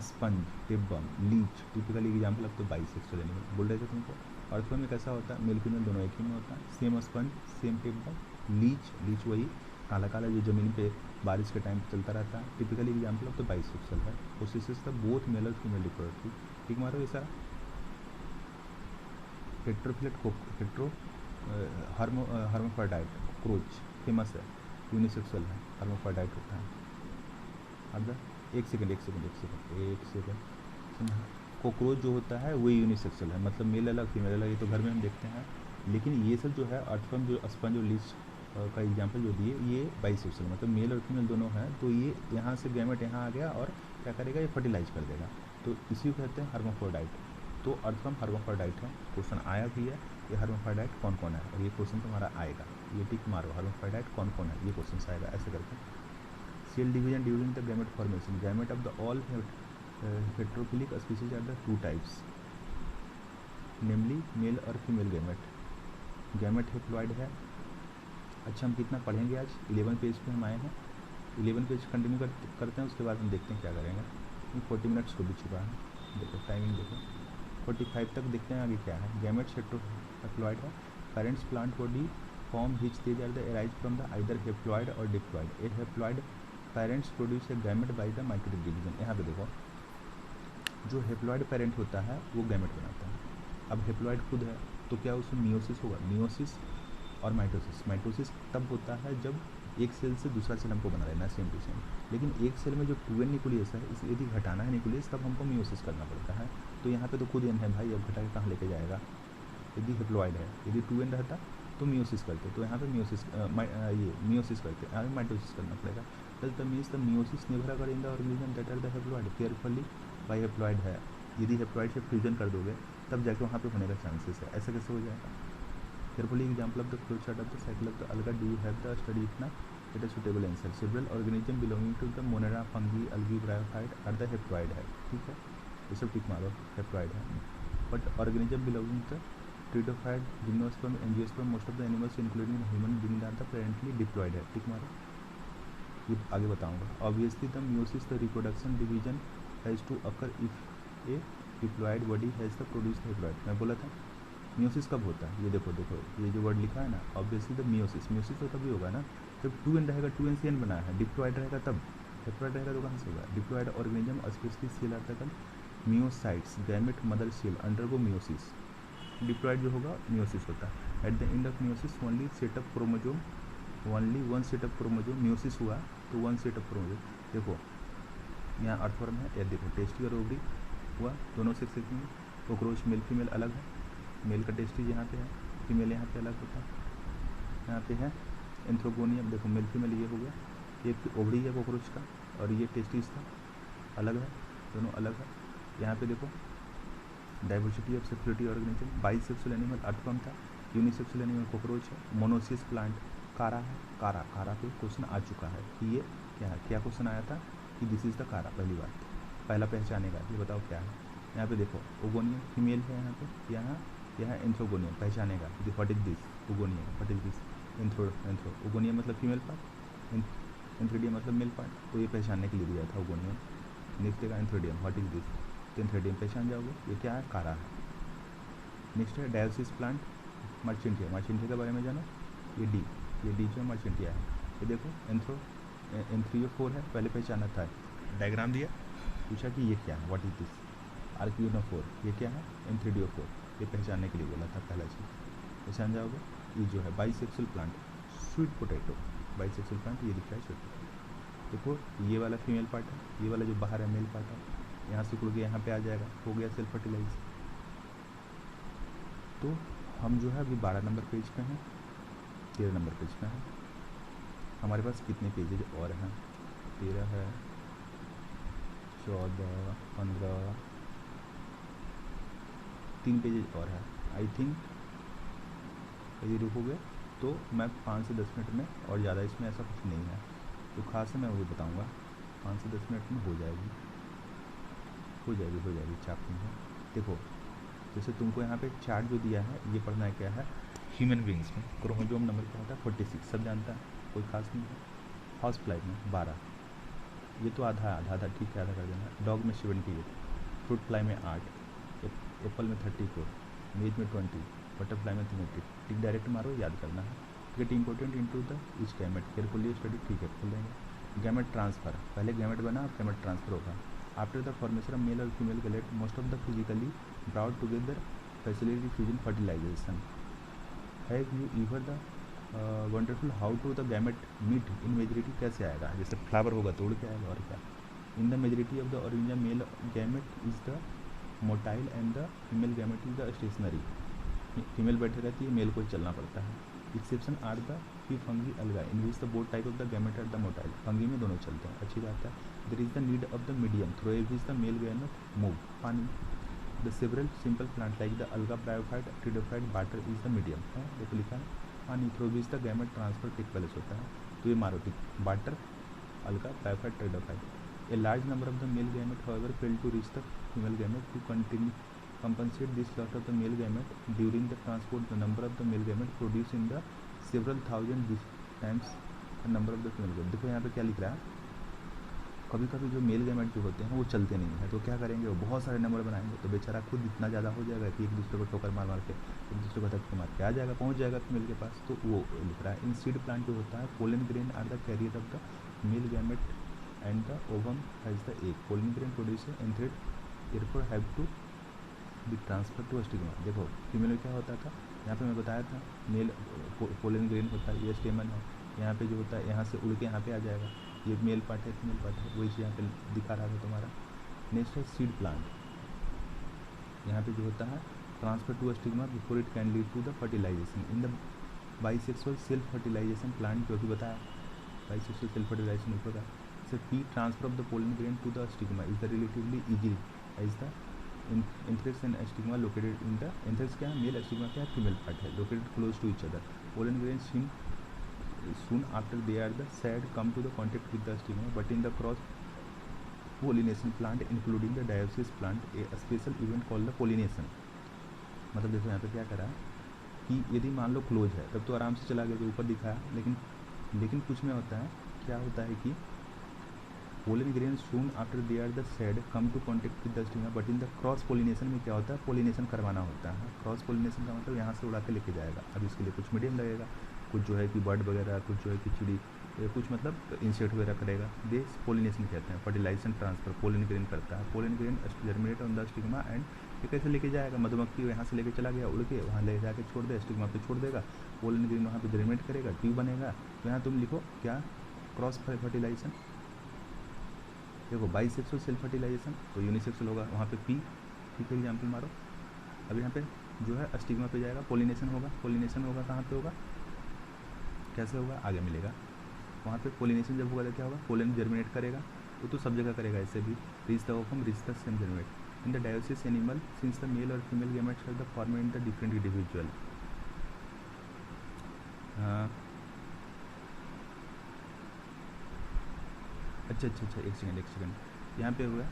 sponge, tapeworm, leech, typical example of the bisexual animal. बोल रहे थे तुमको, अर्थवर्म में कैसा होता है, मेल फीमेल दोनों एक ही में होता है, same sponge same tapeworm. Leech, leech वही काला काला जो ज़मीन पे बारिश के टाइम चलता रहता है, typical example of the bisexual है। प्रोसेसेस द बोथ मेल और फीमेल रिप्रोडक्टिव। ठीक मारो, ऐसा हेट्रोफिलेट हेट्रो हर्मोफ्रोडाइट क्रोच फेमस है, यूनिसेक्सुअल है, हर्मोफ्रोडाइट होता है। अब एक सेकंड कॉकरोच जो होता है वो यूनिसेक्सुअल है, मतलब मेल अलग फीमेल अलग, ये तो घर में हम देखते हैं। लेकिन ये सब जो है अर्थवर्म जो स्पंज और लीच का एग्जांपल जो दिए, ये बाइसेक्सुअल मतलब मेल और फीमेल दोनों हैं, तो ये यहाँ से गैमेट यहाँ आ गया और क्या करेगा, ये फर्टिलाइज कर देगा, तो इसी को कहते हैं हर्माफ्रोडाइट। तो अर्थवर्म हर्माफ्रोडाइट है, क्वेश्चन आया भी है, ये हर्माफ्रोडाइट कौन कौन है, और ये क्वेश्चन तुम्हारा आएगा, ये टिक मारो, हर्माफ्रोडाइट कौन कौन है, ये क्वेश्चन आएगा ऐसे करके। Cell division during the gamete formation, gamete of the all heterothallic species are the two types, namely male और फीमेल गैमेट। गैमेट हेप्लॉइड है। अच्छा, हम कितना पढ़ेंगे आज? 11 पेज पे हम आए हैं, 11 पेज कंटिन्यू करते हैं, उसके बाद हम देखते हैं क्या करेंगे। 40 मिनट्स हो भी चुका है, देखो टाइमिंग देखो, 45 तक देखते हैं आगे क्या है। गैमेट्स हेप्लॉइड है, parents plant body form which they are the arise from the either haploid और diploid. A haploid parents produce a gamete by the mitotic division. यहाँ पे देखो, जो हेप्लॉइड पेरेंट होता है वो गैमेट बनाता है। अब हेप्लॉइड खुद है तो क्या उसमें मियोसिस होगा, मियोसिस और माइटोसिस। माइटोसिस तब होता है जब एक सेल से दूसरा सेल हमको बना रहना है सेम टू सेम, लेकिन एक सेल में जो 2n न्यूक्लियस है, इस यदि घटाना है न्यूक्लियस तब हमको मियोसिस करना पड़ता है। तो यहाँ पे तो खुद n है भाई, अब घटा के कहाँ लेके जाएगा। यदि हेप्लॉइड है, यदि 2n रहता तो मियोसिस करते, तो यहाँ पे मियोसिस ये मियोसिस करते, यहाँ पे माइटोसिस करना पड़ेगा। This the means the meiosis never occur in the organism that are the haploid carefully by haploid है। यदि हेप्लॉइड से फ्यूजन कर दोगे तब जाके वहाँ पे होने का चांसेस है। ऐसा कैसे हो जाएगा? Carefully example of the flow chart of the cycle of the alga, do you have the study इतना it is suitable answer. Several organism belonging to the monera, fungi, algae, bryophyte are the haploid है। ठीक है, ये सब tick मारो, haploid है। But organism belonging to pteridophyte, gymnosperm, angiosperm, most of the animals including human being are the parentally diploid है। Tick मारो, ये आगे बताऊंगा। Obviously the meiosis the reproduction division has to occur if a diploid body has the produce the haploid. मैं बोला था meiosis कब होता है, ये देखो देखो ये जो वर्ड लिखा है ना, ऑब्वियसली द म्यूसिस, म्यूसिस तो तभी होगा ना जब 2n रहेगा, 2n से n बनाया है। डिप्लॉइड रहेगा तब, हेप्लॉइड रहेगा तो कहाँ से होगा? Diploid organism especially cell article meiocytes gamete mother cell undergo meiosis. Diploid जो होगा म्यूसिस होता है। At the end of meiosis only set of chromosome, only one set of chromosome, meiosis हुआ तो वन सेटअप क्रोमोजोम। देखो यहाँ अर्थवर्म है, ये देखो टेस्टी और ओवरी हुआ, दोनों सेक्स में। कोक्रोच मेल फीमेल अलग है, मेल का टेस्टी यहाँ पे है, फीमेल यहाँ पे अलग होता है। यहाँ पे है एंथ्रोगोनियम, देखो मेल फीमेल ये हो गया, ये ओवरी है कोक्रोच का और ये टेस्टिस था, अलग है, दोनों अलग है। यहाँ पे देखो diversity of sexuality organism, bisexual animal earthworm था, यूनिसेक्सुअल एनिमल कोक्रोच है, मोनोसियस प्लांट कारा है। कारा, कारा पे क्वेश्चन आ चुका है कि ये क्या है, क्या क्वेश्चन आया था कि दिस इज़ द कारा। पहली बात, पहला पहचानेगा, ये बताओ क्या है। यहाँ पे देखो ओगोनियम फीमेल है, यहाँ पे यहाँ एंथ्रोगोनियम पहचानेगा, what is this oogonium, what is this anthro, oogonium मतलब फीमेल पार्ट, एंथ्रोडियम मतलब मेल पार्ट, तो ये पहचानने के लिए दिया था ओगोनियम। नेक्स्ट देगा एंथ्रोडियम, व्हाट इज दिस, तो एंथ्रोडियम पहचान जाओगे, ये क्या है, कारा है। नेक्स्ट है डायोसिस प्लांट मर्चेंटिया, मर्चेंटिया के बारे में जानो, ये डी जो मर्चेंटिया है। ये देखो N3O4 है, पहले पहचाना था, डायग्राम दिया, पूछा कि ये क्या है, व्हाट इज दिस, RPO4, ये क्या है, N3DO4, ये पहचानने के लिए बोला था, पहला चीज़ पहचान जाओगे। ये जो है bisexual plant, sweet potato, bisexual plant ये दिख रहा है स्वीट पोटैटो। देखो ये वाला फीमेल पार्ट है, ये वाला जो बाहर है मेल पार्ट है, यहाँ से उड़ गया यहाँ पे आ जाएगा, हो गया सेल्फ फर्टिलाइज। तो हम जो है अभी 12 नंबर पेज पे हैं, 13 नंबर पेज पे हैं। हमारे पास कितने पेजेज और हैं? 13 है, 14, 15, 3 पेजेज और है। आई थिंक यदि रुकोगे तो मैं 5 से 10 मिनट में, और ज़्यादा इसमें ऐसा कुछ नहीं है तो खास मैं वही बताऊंगा, 5 से 10 मिनट में हो जाएगी, हो जाएगी चापनी है। देखो जैसे तुमको यहाँ पे चार्ट जो दिया है, ये पढ़ना है क्या है, ह्यूमन बींग्स में क्रोमोजोम नंबर क्या होता है 46, सब जानता है, कोई खास नहीं है। हाउस फ्लाई में 12, ये तो आधा ठीक है, आधा कर देना। डॉग में 78, फ्रूट फ्लाई में 8, एप्पल में 34, मेज में 20, बटरफ्लाई में 30। टिक डायरेक्ट मारो, याद करना है। Get important into the each gamete, carefully study, ठीक है खोल देंगे। गैमेट ट्रांसफर, पहले गैमेट बना, अब गैमेट ट्रांसफर होगा। After the formation of male और female gamete, most of the physically brought together facility fusion fertilization. Have you ever the wonderful how to the gamete meet in majority, कैसे आएगा, जैसे flower होगा तो उड़ के आएगा और क्या। In the majority of the original male gamete is the motile and the female gamete is the stationary, female बैठे रहती है, मेल को ही चलना पड़ता है। Exception are the few fungi alga, in which the both type of the gamete are the motile, fungi में दोनों चलते हैं, अच्छी बात है। There is the need of the medium through which the male gamete move, पानी। The several simple plant like the alga, bryophyte, pteridophyte, water is the medium है, देखो लिखा है पानी, through which the gamete transfer take place होता है। तो ये मारो टिक, वाटर अलगा, ट्राइफाइड, टेट्राफाइड. A large number of the male gamete however fail to reach the female gamete. To continue compensate this loss of the male gamete during the transport, the number of the male gamete produced in the several thousand times the number of the female gamete. देखो यहाँ पे क्या लिख रहा है, कभी कभी जो मेल गैमेट जो होते हैं वो चलते नहीं हैं, तो क्या करेंगे, वो बहुत सारे नंबर बनाएंगे, तो बेचारा खुद इतना ज़्यादा हो जाएगा कि एक दूसरे को ठोकर मार मार के, एक दूसरे को धक्के मार के आ जाएगा, पहुंच जाएगा फीमेल के पास. तो वो लिख रहा है. इन सीड प्लांट जो होता है, pollen grain are the carrier of the male gamete and the ovum has the egg. Pollen grain produce anthered therefore have to be transfer to stigma. देखो फीमेल में क्या होता था, यहाँ पे मैं बताया था, मेल पोलन ग्रेन होता है, ये स्टेमन है, यहाँ पे जो होता है यहाँ से उड़ के यहाँ पे आ जाएगा, ये मेल पार्ट है, फीमेल पार्ट है, वही यहाँ पे दिखा रहा था तुम्हारा. नेक्स्ट है सीड प्लांट. यहाँ पे जो होता है, transfer to stigma before it can lead to the fertilisation. In the bisexual self fertilisation plant, जो भी बताया बाइसेक्सुअल सेल्फ फर्टिलाइजेशन होता है. So P transfer of the pollen grain to the stigma is the relatively easy as the anthrax and stigma located in the anthrax क्या है, mail, stigma क्या है, female part है, located close to each other. Pollen grain soon after they are the said come to the contact with the stigma, but in the cross pollination plant including the dioecious plant a special event called the pollination. मतलब देखो यहाँ पे क्या करा कि यदि मान लो close है तब तो आराम से चला गया जो ऊपर दिखाया, लेकिन कुछ में होता है, क्या होता है कि pollen grain soon after they are the shed come to contact with the stigma, but in the cross pollination में क्या होता है, पोलिनेशन करवाना होता है. क्रॉस पोलिनेशन का मतलब यहाँ से उड़ा के लेके जाएगा. अब इसके लिए कुछ मीडियम लगेगा, कुछ जो है कि बर्ड वगैरह, कुछ जो है कि चिड़ी, कुछ मतलब इंसेक्ट वगैरह करेगा. देश पोलिनेशन कहते हैं. फर्टिलाइजेशन ट्रांसफर पोलन ग्रेन करता है. Pollen grain germinate on the stigma and ये कैसे लेके जाएगा, मधुमक्खी यहाँ से लेके चला गया उड़ के, वहाँ ले जाके छोड़ दे, स्टिग्मा पे छोड़ देगा, पोलन ग्रेन वहाँ पे जर्मिनेट करेगा, ट्यूब बनेगा. तो यहाँ तुम लिखो क्या, क्रॉस फर्टिलाइजेशन. देखो बाइसेक्सुअल सेल्फ फर्टिलाइजेशन तो यूनिसेक्सुअल होगा, वहाँ पे पी, ठीक है, एग्जाम्पल मारो. अब यहाँ पे जो है स्टिग्मा पे जाएगा, पोलिनेशन होगा. पोलिनेशन होगा कहाँ पे होगा, कैसे होगा, आगे मिलेगा. वहाँ पे पोलिनेशन जब होगा तो क्या होगा, पोलन जर्मिनेट करेगा, वो तो सब जगह करेगा. ऐसे भी reach the ovum, reach the same germinate. In the dioecious animal since the male और female gametes are the formed in the different individual. अच्छा, एक सेकंड, यहाँ पे हुआ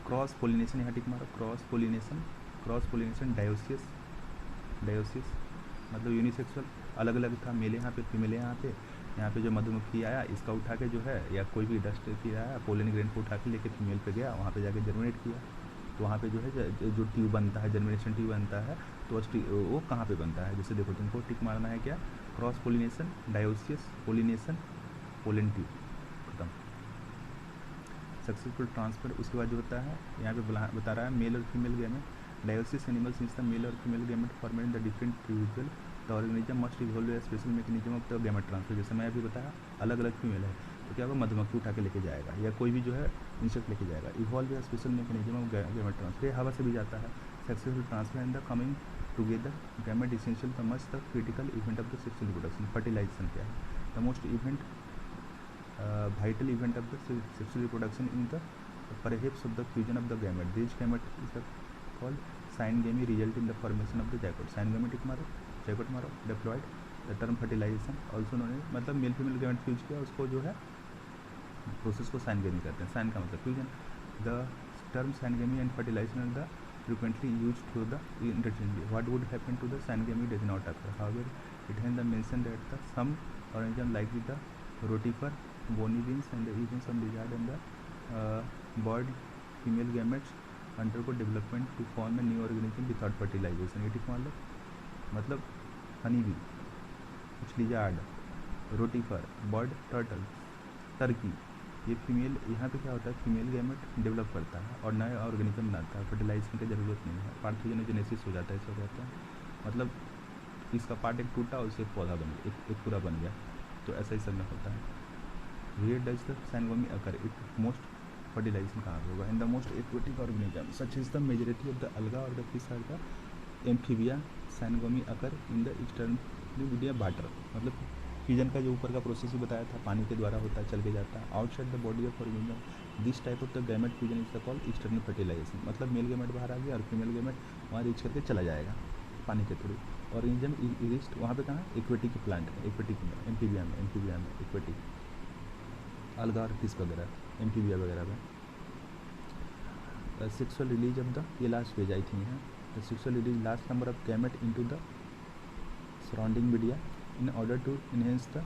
क्रॉस पोलिनेशन, यहाँ टिक मारो. क्रॉस पोलिनेशन डायोसिस मतलब यूनिसेक्सुअल, अलग अलग था, मेल यहाँ पे, फीमेल यहाँ पे जो मधुमक्खी आया इसका उठा के जो है, या कोई भी डस्ट की आया, पोलन ग्रेन को उठा के लेके फीमेल पे गया, वहाँ पे जाके जर्मिनेट किया. तो वहाँ पे जो है जो ट्यूब बनता है, जर्मिनेशन ट्यूब बनता है, तो वो कहाँ पे बनता है, जैसे देखो तुमको टिक मारना है क्या, cross pollination, dioecious, pollination, pollen tube, खत्म. Successful transfer. उसके बाद जो होता है यहाँ पे बता रहा है मेल और female gamete. Dioecious animal since the male और female gamete formed in the different individual, the organism must evolve a special mechanism of the gamete transfer. जैसे मैं अभी बताया, अलग अलग फीमेल है तो क्या होगा, मधुमक्खी उठा के लेके जाएगा, या कोई भी जो है इंसेक्ट लेके जाएगा. Evolve a special mechanism of gamete transfer, ये हवा से भी जाता है. Successful transfer and the coming together gamete essential the must the critical event of the sexual reproduction. Fertilisation क्या है, the most event vital event of the sexual reproduction in the perhaps of the fusion of the gamete. These gamete is called syngamy, result in the formation of the zygote. Syngamy टिक मारो, zygote मारो, diploid. The term fertilization also known as, मतलब male female gamete fuse किया, उसको जो है process को syngamy कहते हैं. साइन का मतलब fusion. The term syngamy and fertilization are the frequently used through the interchangeably. What would happen to the syngamy does not occur. However, it has the mention that the some organism like the rotifer, bony beans and even some lizard and the bird female gametes undergo development to form a new organism without fertilization. ये ठीक मतलब honey bee, कुछ lizard, रोटीफर, bird, turtle, Turkey, ये female, यहाँ पे क्या होता है, फीमेल गैमेट डेवलप करता है और नए ऑर्गेनिज्म बनाता है. फर्टिलाइजेशन की ज़रूरत नहीं है, पार्थेनोजेनेसिस हो जाता है, ऐसा कहते हैं. मतलब इसका पार्ट एक टूटा और उससे एक पौधा बन गया, एक पूरा बन गया. तो ऐसा ही सब में होता है. Where does the syngamy occur? It most fertilization कहाँ पे होगा? In the most aquatic organism such as the majority of the alga or the fish or the amphibia, syngamy occur in the externally via water. मतलब fusion का जो ऊपर का process ही बताया था, पानी के द्वारा होता है, चल के जाता है. Outside the body of organism, this type of the gamete fusion is called external fertilisation. मतलब मेल गैमेट बाहर आ गया और फीमेल गैमेट वहाँ रीच करके चला जाएगा पानी के थ्रू. ऑर्गेनिज्म इरिस्ट वहाँ पे कहाँ, एक्वेटिक प्लांट है, एक्वेटिक में, एम्फीबिया में एक्वेटिक. अलगा और किस वगैरह एम्फीबिया वगैरह में। सेक्सुअल रिलीज ऑफ द, ये लास्ट पेज आई थी है, the sexual release last number of gamete into the surrounding media in order to enhance the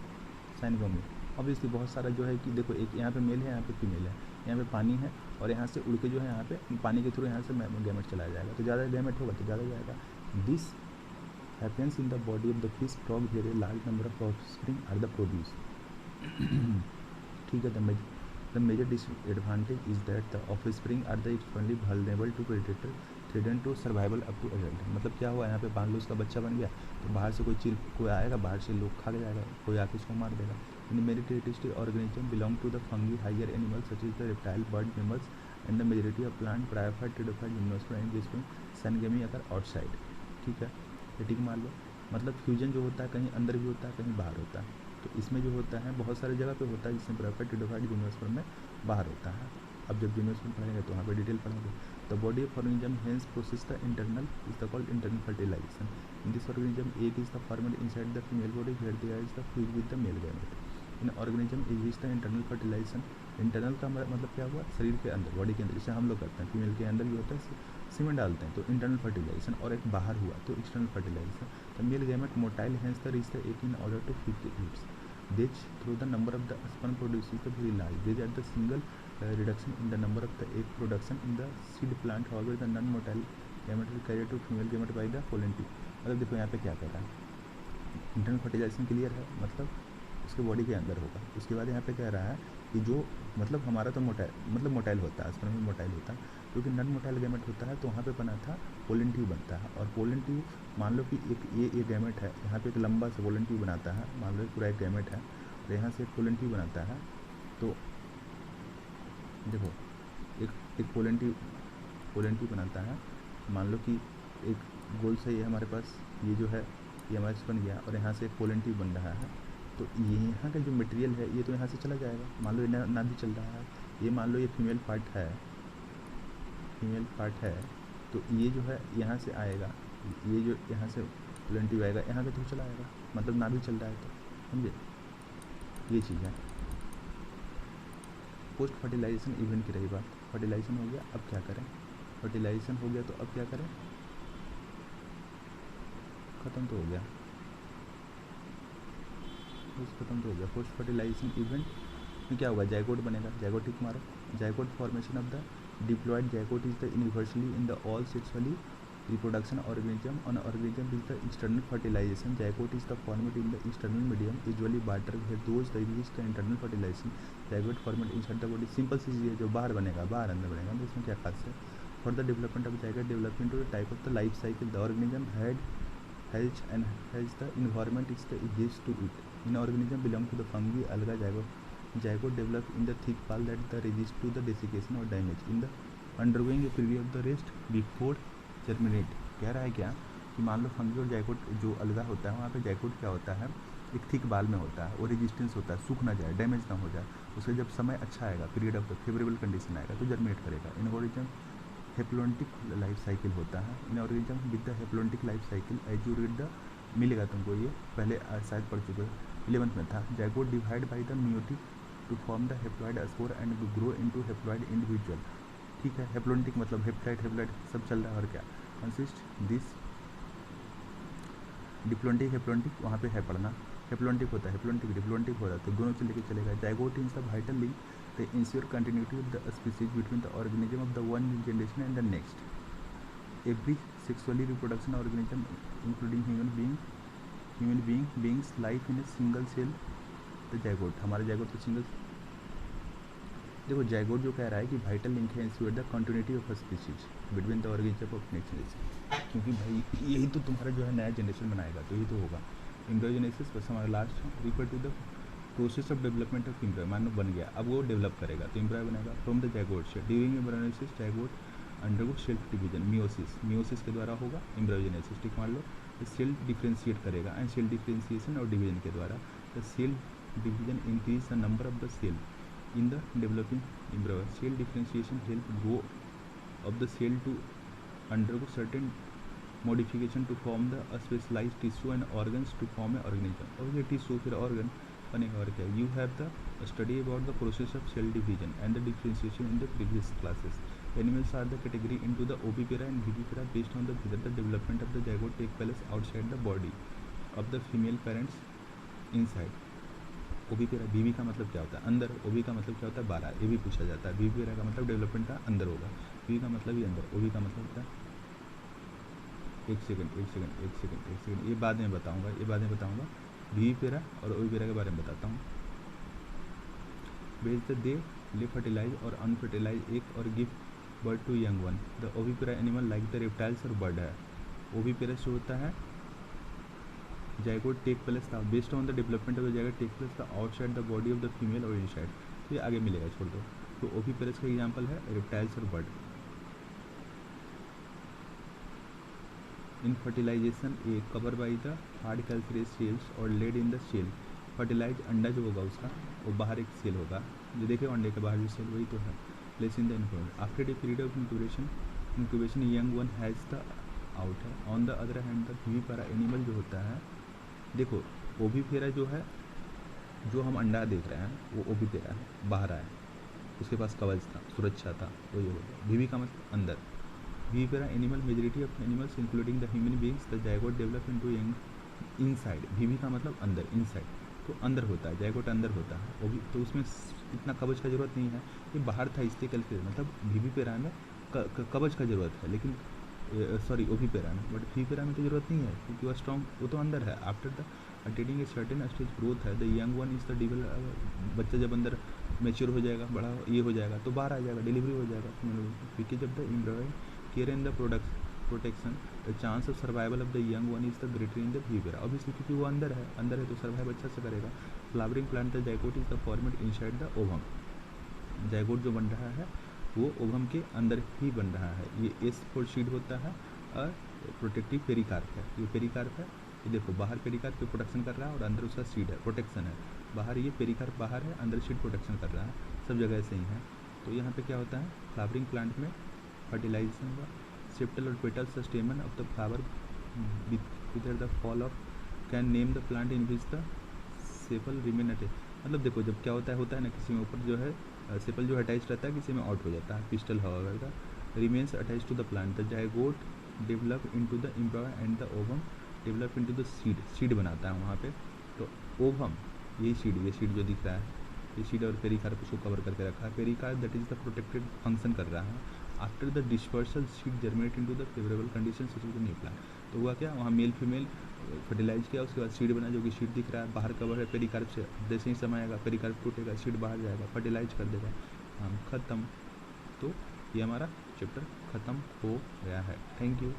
syngamy. Obviously बहुत सारा जो है कि देखो एक यहाँ पे मेल है, यहाँ पे फीमेल है, यहाँ पे पानी है और यहाँ से उड़ के जो है यहाँ पे पानी के थ्रू यहाँ से गैमेट चलाया जाएगा, तो ज़्यादा गैमेट होगा तो ज़्यादा जाएगा। This happens in the body of the fish frog where a large number of offspring are the produce. ठीक है, the major disadvantage is that the offspring are the equally vulnerable to predator threaten to survival up to adult. मतलब क्या हुआ, यहाँ पे मान लो उसका बच्चा बन गया तो बाहर से कोई चीज कोई आएगा, बाहर से लोग खा के जाएगा, कोई आके उसको मार देगा। In many terrestrial organism belong to the fungi higher animals such is the reptile bird mammals and the majority of plant bryophyte pteridophyte gymnosperm and जिसमें सनगेमी अगर आउटसाइड। ठीक है, ये ठीक मान लो, मतलब फ्यूजन जो होता है कहीं अंदर भी होता है कहीं बाहर होता है, तो इसमें जो होता है बहुत सारी जगह पे होता है, जिसमें ब्रायोफाइट टेरिडोफाइट जिम्नोस्पर्म में बाहर होता है। अब जब जिम्नोस्पर्म पढ़ेंगे तो वहाँ पे डिटेल पढ़ेंगे। The body of organism hence process the internal is the called internal fertilization. In this organism, egg is the formed inside the female body where there is the fused with the male gamete. In organism, egg is the internal fertilization. Internal का मतलब क्या हुआ, शरीर के अंदर, body के अंदर, जैसे हम लोग करते हैं, फीमेल के अंदर भी होता है, सीमेंट डालते हैं तो इंटरनल फर्टिलाइजेशन, और एक बाहर हुआ तो external fertilization. The male gamete motile hence the reach the egg in order to feed the eggs. These through the number of the sperm produces the very large. These are the single reduction in the number of the egg production in the seed plant. However, the non-motile gamete will carry to female gamete by the pollen tube. मतलब देखो यहाँ पे क्या कह रहा है, internal fertilisation clear है, मतलब उसके बॉडी के अंदर होगा। उसके बाद यहाँ पे कह रहा है कि जो मतलब हमारा तो मोटाइल होता है, स्पर्म में मोटाइल होता है, क्योंकि नॉन मोटाइल गैमेट होता है तो वहाँ पे बना था पोलन ट्यूब बनता है। और पोलन ट्यूब मान लो कि एक गैमेट है, यहाँ पे एक लंबा सा पोलन ट्यूब बनाता है, मान लो पूरा एक गैमेट है और यहाँ से एक पोलन ट्यूब बनाता है, तो देखो एक पोलन ट्यूब बनाता है, मान लो कि एक गोल से ये हमारे पास ये जो है ये हमारे पास बन गया और यहाँ से एक पोलन ट्यूब बन रहा है, तो ये यहाँ का जो मटेरियल है ये तो यहाँ से चला जाएगा। मान लो ये ना भी चल रहा है, ये मान लो ये फीमेल पार्ट है, तो ये जो है यहाँ से आएगा, ये जो यहाँ से पोलन ट्यूब आएगा यहाँ के थ्रू चला आएगा, मतलब ना भी चल रहा है तो, समझे, ये चीज़ है। पोस्ट फर्टिलाइजेशन इवेंट की रही बात, फर्टिलाइजेशन हो गया, अब क्या करें, फर्टिलाइजेशन हो गया तो अब क्या करें, ख़त्म तो हो गया, ख़त्म तो हो गया। पोस्ट फर्टिलाइजेशन इवेंट में क्या होगा, जायगोट बनेगा, जायगोट टिक मारो। Zygote formation of the diploid zygote is the universally in the all sexually reproduction organism on organism is the external fertilization. Zygote is the formed in the external medium, usually water, where those resist the internal fertilization. Zygote formed inside the body. Simple चीज़ है जो बाहर बनेगा, बाहर अंदर बनेगा, तो इसमें क्या खास है। For the development of zygote, development to the type of the life cycle, the organism has the environment is the easiest to eat. In organism belong to the fungi, alga, zygote develop in the thick wall that the resist to the desiccation or damage. In the undergoing a period of the rest before germinate. कह रहा है क्या कि मान लो fungi और जायकोट जो अलगा होता है, वहाँ पे जायकोट क्या होता है, एक थिक बाल में होता है, वो रेजिस्टेंस होता है, सूख ना जाए, डैमेज ना हो जाए, उसका जब समय अच्छा आएगा, period of the favourable condition आएगा तो जर्मिनेट करेगा। इन ऑर्गेनिज्म हेप्लोन्टिक लाइफ साइकिल होता है। In organism with the haplontic life cycle as you read the, मिलेगा तुमको, ये पहले शायद पढ़ चुके, 11th में था। Zygote divide by the meiotic to form the haploid spore and grow into haploid individual. ठीक है, हेप्लोन्टिक मतलब हेप्लाइट सब चल रहा है, और क्या कंसिस्ट दिस डिप्लोन्टिक हेप्लोन्टिक वहाँ पे है पढ़ना, हेप्लोन्टिक होता है, हेप्लोन्टिक डिप्लोन्टिक होता है, तो दोनों से लेके चलेगा। Zygote is the vital link the ensure continuity of the species between the organism of the one generation and the next. Every sexually reproduction organism including human beings life in a single cell the zygote. हमारा zygote तो single, देखो zygote जो कह रहा है कि vital link है ensure the continuity of species between the organism of next generation, क्योंकि भाई यही तो तुम्हारा जो है नया जनरेशन बनाएगा, तो यही तो होगा। एम्ब्रियोजेनेसिस बस हमारा last refer to the process of development of embryo, मान लो बन गया, अब वो डेवलप करेगा तो एम्ब्रियो बनेगा फ्रॉम द जायगोट से। During embryogenesis zygote undergo self division, meiosis के द्वारा होगा एम्ब्रियोजेनेसिस, ठीक मान लो। सेल डिफ्रेंशिएट करेगा एंड सेल डिफ्रेंशिएशन और डिवीजन के द्वारा the cell division increase the number of the cell in the developing embryo. Cell differentiation help grow of the cell to undergo certain modification to form the specialized tissue and organs to form a organism. और ये tissue फिर organ बनेगा और क्या। You have the study about the process of cell division and the differentiation in the previous classes. Animals are the category into the ovipara and vivipara based on the whether the development of the zygote take place outside the body of the female parents inside। ओविपेरा, बीवी का मतलब क्या होता है अंदर, ओवी का मतलब क्या होता है बाहर, ये भी पूछा जाता है। विविपेरा का मतलब डेवलपमेंट का अंदर होगा, बीवी का मतलब ही अंदर, ओवी का मतलब क्या। एक सेकंड, ये बाद में बताऊंगा, विविपेरा और ओविपेरा के बारे में बताता हूँ। बेच दे ले फर्टिलाइज और अनफर्टिलाइज एक और give birth to young one. The ovipara animal like the reptiles और बर्ड है। ओविपेरस जो होता है जाइगोट टेक प्लेस था based on the development of the zygote take place था outside the body of the female और inside. तो ये आगे मिलेगा, छोड़ दो। तो ओविपेरस का एग्जांपल है रेप्टाइल्स और bird. In fertilization a cover by the hard calcareous shells और laid in the cell. Fertilise अंडा जो होगा उसका वो बाहर एक सेल होगा, जो देखे अंडे के बाहर जो सेल वही तो है। Place in the incubation after a period of incubation young one has the out है। On the other hand the vivipara animal जो होता है, देखो ओविपेरा जो है, जो हम अंडा देख रहे हैं वो ओविपेरा है, बाहर आया, उसके पास कवच था, सुरक्षा था, वो ये हो गया। विवी का मतलब अंदर। Vivipara animal majority of animals including the human beings the zygote develop into young inside. Vivi का मतलब अंदर, इनसाइड, तो अंदर होता है, जाइगोट अंदर होता है। वो भी तो उसमें इतना कवच का जरूरत नहीं है, ये बाहर था इसलिए कैलकुलेट, मतलब विविपेरा में कवच का जरूरत है, लेकिन सॉरी ओविपेरा में, बट विविपेरा में तो जरूरत नहीं है क्योंकि वो स्ट्रॉन्ग, वो तो अंदर है। After the attaining a certain stage growth है the young one is the develop. बच्चा जब अंदर मेच्योर हो जाएगा, बड़ा ये हो जाएगा तो बाहर आ जाएगा, डिलीवरी हो जाएगा। Because of the embryo care in the protection the chance of survival of the young one is the greater in the vivipara. Obviously क्योंकि वो अंदर है तो सर्वाइव अच्छा से करेगा। Flowering plant the zygote is the formed inside the ovum. Zygote जो बन रहा है वो ओवम के अंदर ही बन रहा है। ये एस फोर सीड होता है और प्रोटेक्टिव पेरिकार्प है। ये पेरिकार्प है, ये देखो बाहर पेरिकार्प पे प्रोटेक्शन कर रहा है और अंदर उसका सीड है, प्रोटेक्शन है। बाहर ये पेरिकार्प बाहर है, अंदर सीड प्रोटेक्शन कर रहा है, सब जगह ऐसे ही है। तो यहाँ पे क्या होता है, फ्लावरिंग प्लांट में फर्टिलाइजेशन हुआ। सेप्टल और petals the स्टेमन of the flower with the fall of can name the plant in which the sepal remain attach. मतलब देखो जब क्या होता है ना, किसी में ऊपर जो है सेपल जो अटैच रहता है, किसी में आउट हो जाता है, पिस्टल हवा remains attached to the plant. The zygote develop into the embryo and the ovum develop into the seed. Seed बनाता है वहाँ पे, तो ओवम ये सीड जो दिख रहा है, ये सीड और पेरिकार्प उसको कवर करके रखा है। Pericarp that is the protected function कर रहा है। After the dispersal seed germinate into the favourable condition such as the new plant. तो हुआ क्या, वहाँ मेल फीमेल फर्टिलाइज किया, उसके बाद सीड बना, जो कि सीड दिख रहा है बाहर कवर है पेरिकार्प से। जैसे ही समय आएगा पेरिकार्प टूटेगा, सीड बाहर जाएगा, फर्टिलाइज कर देगा, हम खत्म। तो ये हमारा चैप्टर ख़त्म हो गया है। Thank you.